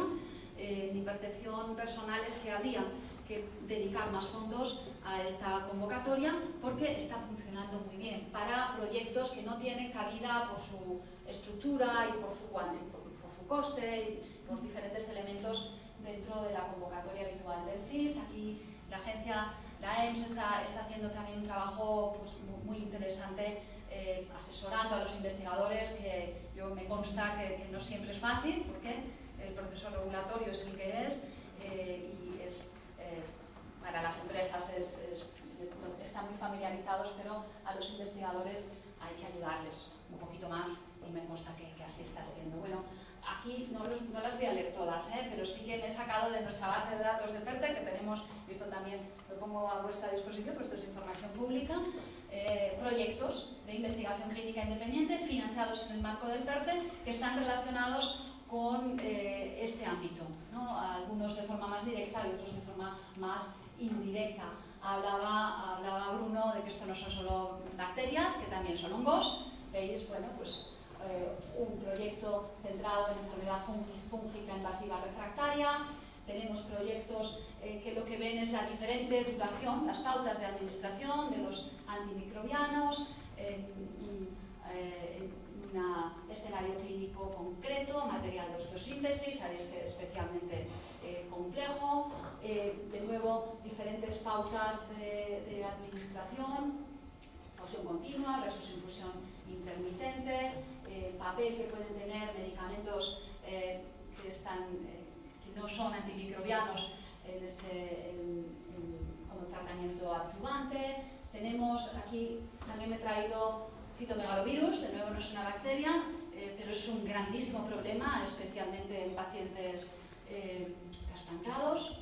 Mi percepción personal es que habría que dedicar más fondos a esta convocatoria porque está funcionando muy bien para proyectos que no tienen cabida por su estructura y por su coste y por diferentes elementos dentro de la convocatoria habitual del FIS. Aquí la agencia, la EMS, está haciendo también un trabajo pues, muy interesante asesorando a los investigadores, que yo me consta que no siempre es fácil porque el proceso regulatorio es el que es y es para las empresas están muy familiarizados, pero a los investigadores hay que ayudarles un poquito más y me consta que así está siendo. Bueno, aquí no las voy a leer todas, pero sí que me he sacado de nuestra base de datos del PERTE, que tenemos, y esto también lo pongo a vuestra disposición, pues esto es información pública, proyectos de investigación clínica independiente financiados en el marco del PERTE que están relacionados con este ámbito, ¿no? Algunos de forma más directa y otros de forma más indirecta. Hablaba Bruno de que esto no son solo bacterias, que también son hongos. Veis, bueno, pues un proyecto centrado en enfermedad fúngica invasiva refractaria. Tenemos proyectos que lo que ven es la diferente duración, las pautas de administración de los antimicrobianos, un escenario clínico concreto, material de osteosíntesis, sabéis que es especialmente complejo. De nuevo, diferentes pautas de administración, infusión continua versus infusión intermitente, papel que pueden tener medicamentos que no son antimicrobianos como tratamiento adyuvante. Tenemos aquí, también me he traído citomegalovirus, de nuevo no es una bacteria, pero es un grandísimo problema, especialmente en pacientes trasplantados.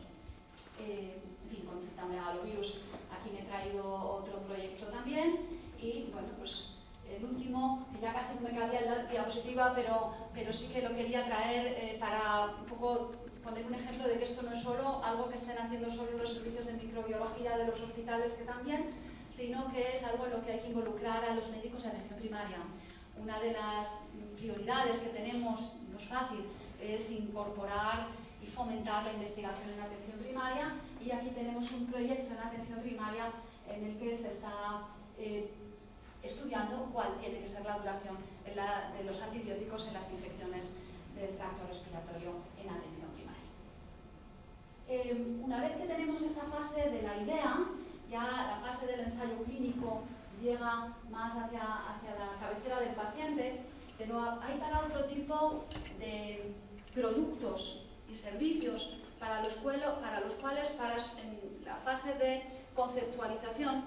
En fin, con citomegalovirus aquí me he traído otro proyecto también y bueno, pues el último, que ya casi me cabía en la diapositiva, pero sí que lo quería traer para un poco poner un ejemplo de que esto no es solo algo que estén haciendo solo los servicios de microbiología de los hospitales, que también, sino que es algo en lo que hay que involucrar a los médicos de atención primaria. Una de las prioridades que tenemos, no es fácil, es incorporar y fomentar la investigación en atención primaria, y aquí tenemos un proyecto en atención primaria en el que se está estudiando cuál tiene que ser la duración de los antibióticos en las infecciones del tracto respiratorio en atención primaria. Una vez que tenemos esa fase de la idea, ya la fase del ensayo clínico llega más hacia la cabecera del paciente, pero hay para otro tipo de productos y servicios para los cuales en la fase de conceptualización,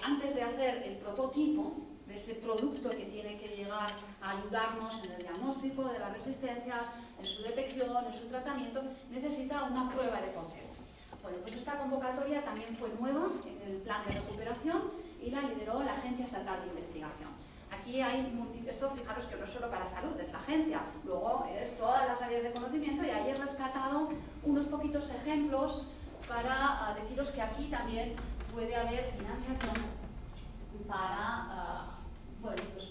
antes de hacer el prototipo de ese producto que tiene que llegar a ayudarnos en el diagnóstico de las resistencias, en su detección, en su tratamiento, necesita una prueba de concepto. Bueno, pues esta convocatoria también fue nueva en el plan de recuperación y la lideró la Agencia Estatal de Investigación. Aquí hay esto, fijaros que no es solo para salud, es la agencia, luego es todas las áreas de conocimiento, y ahí he rescatado unos poquitos ejemplos para deciros que aquí también puede haber financiación para,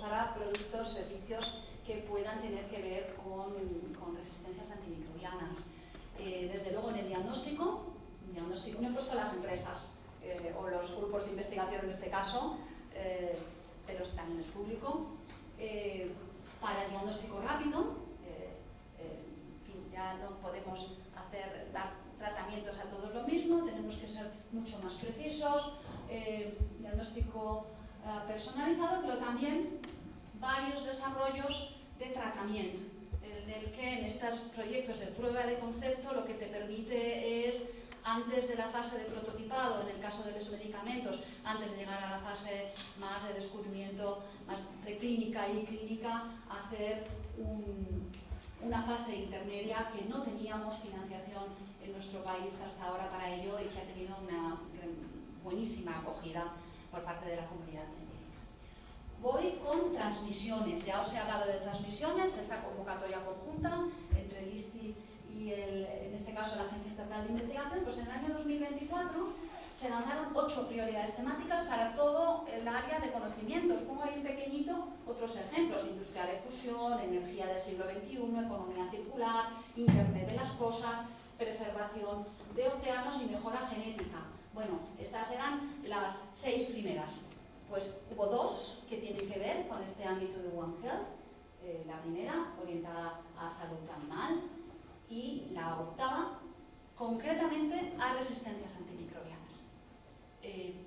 para productos, servicios que puedan tener que ver con resistencias antimicrobianas. Desde luego en el diagnóstico no he puesto las empresas o los grupos de investigación en este caso, pero también es público. Para el diagnóstico rápido, en fin, ya no podemos dar tratamientos a todos lo mismo, tenemos que ser mucho más precisos, diagnóstico personalizado, pero también varios desarrollos de tratamiento, en el que en estos proyectos de prueba de concepto lo que te permite es antes de la fase de prototipado, en el caso de los medicamentos, antes de llegar a la fase más de descubrimiento, más preclínica y clínica, hacer una fase intermedia que no teníamos financiación en nuestro país hasta ahora para ello y que ha tenido una buenísima acogida por parte de la comunidad científica. Voy con transmisiones. Ya os he hablado de transmisiones, esa convocatoria conjunta entre el ISTI y en este caso la Agencia Estatal de Investigación. Pues en el año 2024 se lanzaron 8 prioridades temáticas para todo el área de conocimientos. Pongo ahí en pequeñito otros ejemplos: industria de fusión, energía del siglo XXI, economía circular, Internet de las cosas, preservación de océanos y mejora genética. Bueno, estas eran las 6 primeras. Pues hubo 2 que tienen que ver con este ámbito de One Health. La primera, orientada a salud animal, y la 8ª, concretamente a resistencias antimicrobianas.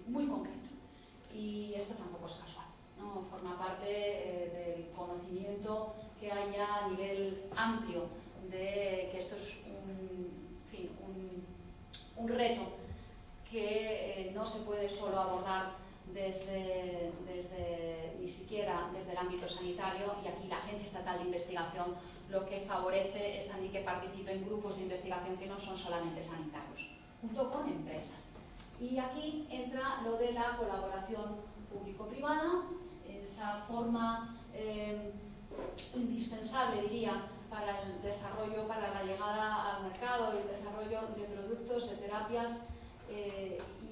Muy concreto. Y esto tampoco es casual, ¿no? Forma parte del conocimiento que haya a nivel amplio de que esto es un reto que no se puede solo abordar ni siquiera desde el ámbito sanitario, y aquí la Agencia Estatal de Investigación lo que favorece es también que participen grupos de investigación que no son solamente sanitarios, junto con empresas. Y aquí entra lo de la colaboración público-privada, esa forma indispensable, diría, para el desarrollo, para la llegada al mercado y el desarrollo de productos, de terapias.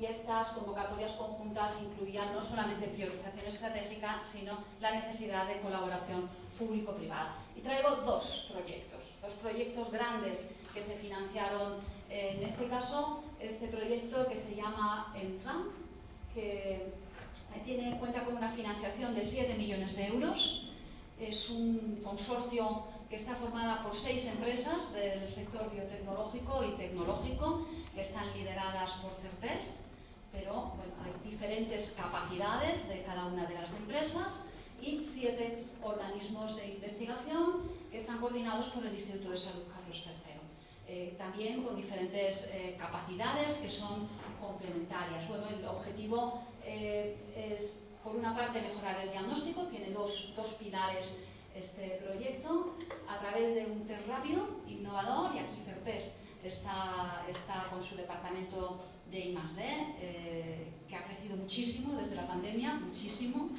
Y estas convocatorias conjuntas incluían no solamente priorización estratégica, sino la necesidad de colaboración público-privada. Y traigo 2 proyectos grandes que se financiaron. En este caso, este proyecto que se llama Entram, que cuenta con una financiación de 7 millones de euros. Es un consorcio que está formada por 6 empresas del sector biotecnológico y tecnológico, que están lideradas por Certest, pero bueno, hay diferentes capacidades de cada una de las empresas y 7 organismos de investigación que están coordinados por el Instituto de Salud Carlos III. También con diferentes capacidades que son complementarias. Bueno, el objetivo es, por una parte, mejorar el diagnóstico. Tiene dos pilares este proyecto, a través de un test rápido, innovador, y aquí Certest está con su departamento de I+D, que ha crecido muchísimo desde la pandemia, muchísimo,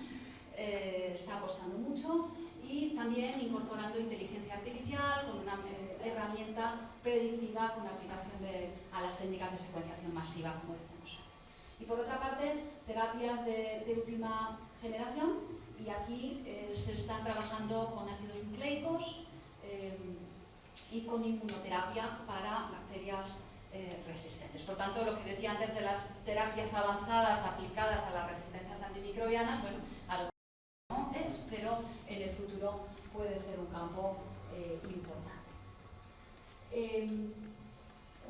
está apostando mucho, y también incorporando inteligencia artificial con una herramienta predictiva con aplicación a las técnicas de secuenciación masiva, como decíamos antes. Y por otra parte, terapias de última generación, y aquí se están trabajando con ácidos nucleicos y con inmunoterapia para bacterias resistentes. Por tanto, lo que decía antes de las terapias avanzadas aplicadas a las resistencias antimicrobianas, bueno, algo no es, pero en el futuro puede ser un campo importante.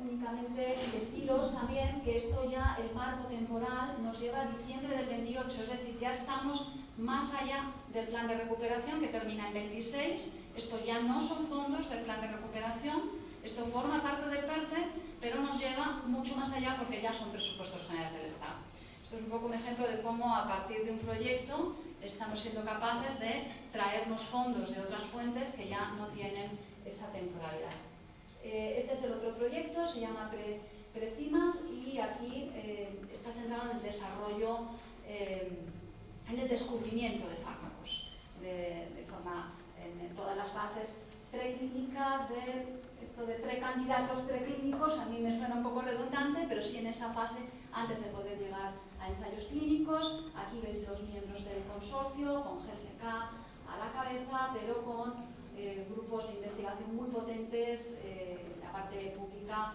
Únicamente deciros también que esto ya, el marco temporal, nos lleva a diciembre del 28, es decir, ya estamos más allá del plan de recuperación que termina en 26. Esto ya no son fondos del plan de recuperación, esto forma parte del PERTE, pero nos lleva mucho más allá porque ya son presupuestos generales del Estado. Esto es un poco un ejemplo de cómo a partir de un proyecto estamos siendo capaces de traernos fondos de otras fuentes que ya no tienen esa temporalidad. Este es el otro proyecto, se llama PRECIMAS, y aquí está centrado en el desarrollo, en el descubrimiento de fármacos, en todas las fases preclínicas, esto de precandidatos preclínicos, a mí me suena un poco redundante, pero sí en esa fase antes de poder llegar a ensayos clínicos. Aquí veis los miembros del consorcio, con GSK a la cabeza, pero con grupos de investigación muy potentes, la parte pública,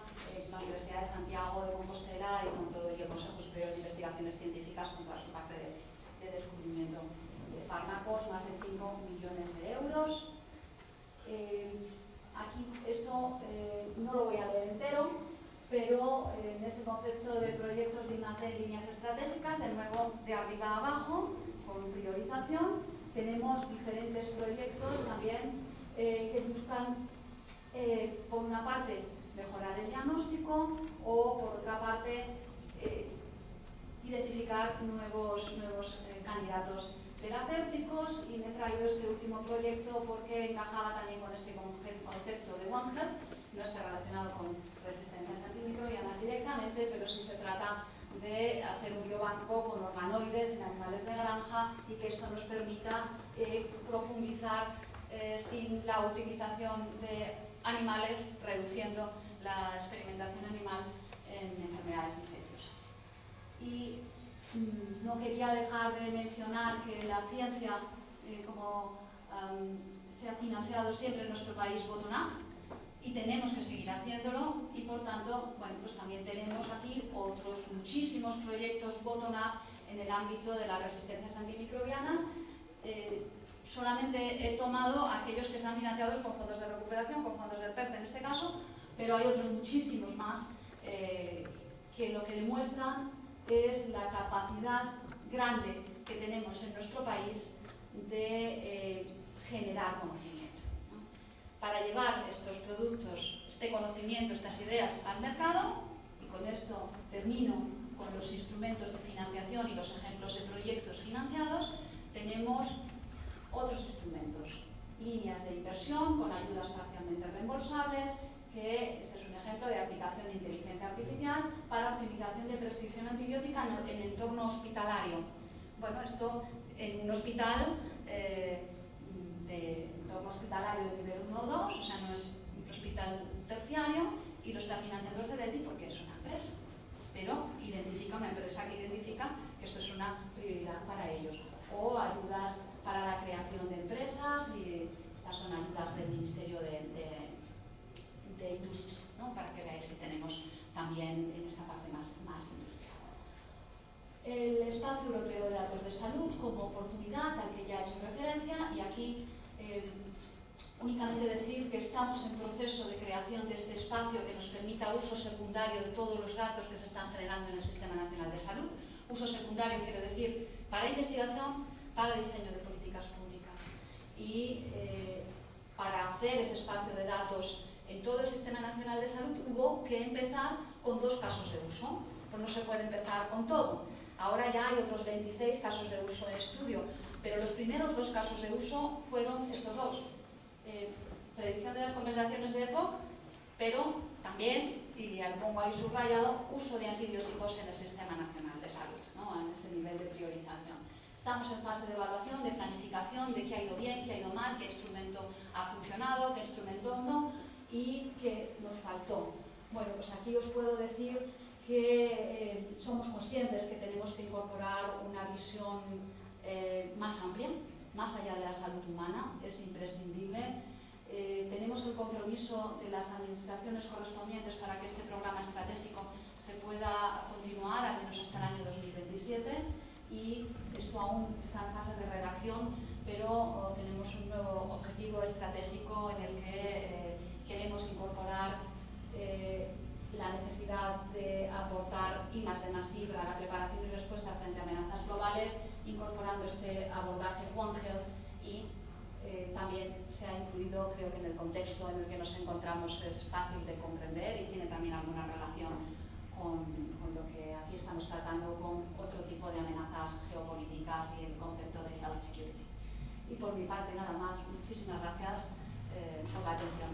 la Universidad de Santiago de Compostela y con todo el Consejo Superior de Investigaciones Científicas, con toda su parte de descubrimiento de fármacos, más de 5 millones de euros. Aquí esto no lo voy a leer entero, pero en ese concepto de proyectos de I+D en líneas estratégicas, de nuevo de arriba a abajo, con priorización, tenemos diferentes proyectos también que buscan, por una parte, mejorar el diagnóstico o, por otra parte, identificar nuevos candidatos terapéuticos, y me he traído este último proyecto porque encajaba también con este concepto de One Health. No está relacionado con resistencias antimicrobianas directamente, pero sí se trata de hacer un biobanco con organoides en animales de granja y que esto nos permita profundizar sin la utilización de animales, reduciendo la experimentación animal en enfermedades infecciosas. Y no quería dejar de mencionar que la ciencia, se ha financiado siempre en nuestro país bottom-up, y tenemos que seguir haciéndolo, y por tanto, bueno, pues también tenemos aquí otros muchísimos proyectos bottom-up en el ámbito de las resistencias antimicrobianas. Solamente he tomado aquellos que están financiados con fondos de recuperación, con fondos del PERTE en este caso, pero hay otros muchísimos más que lo que demuestran es la capacidad grande que tenemos en nuestro país de generar conocimiento, ¿no? Para llevar estos productos, este conocimiento, estas ideas al mercado, y con esto termino con los instrumentos de financiación y los ejemplos de proyectos financiados, tenemos otros instrumentos, líneas de inversión con ayudas parcialmente reembolsables, que este es un ejemplo de aplicación de inteligencia artificial para optimización de prescripción antibiótica en entorno hospitalario. Bueno, esto en un hospital de entorno hospitalario de nivel 1 o 2, o sea, no es un hospital terciario, y lo está financiando el CEDETI porque es una empresa, pero identifica una empresa que identifica que esto es una prioridad para ellos. O ayudas para la creación de empresas, y estas son ayudas del Ministerio de Industria, ¿no? Para que veáis que tenemos también en esta parte más industrial. El Espacio Europeo de Datos de Salud como oportunidad al que ya he hecho referencia, y aquí únicamente decir que estamos en proceso de creación de este espacio que nos permita uso secundario de todos los datos que se están generando en el Sistema Nacional de Salud. Uso secundario quiere decir para investigación, para diseño de políticas públicas, y para hacer ese espacio de datos en todo el Sistema Nacional de Salud hubo que empezar con 2 casos de uso, pues no se puede empezar con todo. Ahora ya hay otros 26 casos de uso en estudio, pero los primeros 2 casos de uso fueron estos 2. Predicción de las compensaciones de EPOC, pero también, y al pongo ahí subrayado, uso de antibióticos en el Sistema Nacional de Salud, ¿no? En ese nivel de priorización. Estamos en fase de evaluación, de planificación, de qué ha ido bien, qué ha ido mal, qué instrumento ha funcionado, qué instrumento no, y qué nos faltó. Bueno, pues aquí os puedo decir que somos conscientes que tenemos que incorporar una visión más amplia, más allá de la salud humana, es imprescindible. Tenemos el compromiso de las administraciones correspondientes para que este programa estratégico se pueda continuar al menos hasta el año 2027, y esto aún está en fase de redacción, pero tenemos un nuevo objetivo estratégico en el que queremos incorporar la necesidad de aportar I+D+I para la preparación y respuesta frente a amenazas globales, incorporando este abordaje One Health, y también se ha incluido, creo que en el contexto en el que nos encontramos es fácil de comprender y tiene también alguna relación con lo que aquí estamos tratando, con otro tipo de amenazas geopolíticas y el concepto de health security. Y por mi parte nada más, muchísimas gracias por la atención.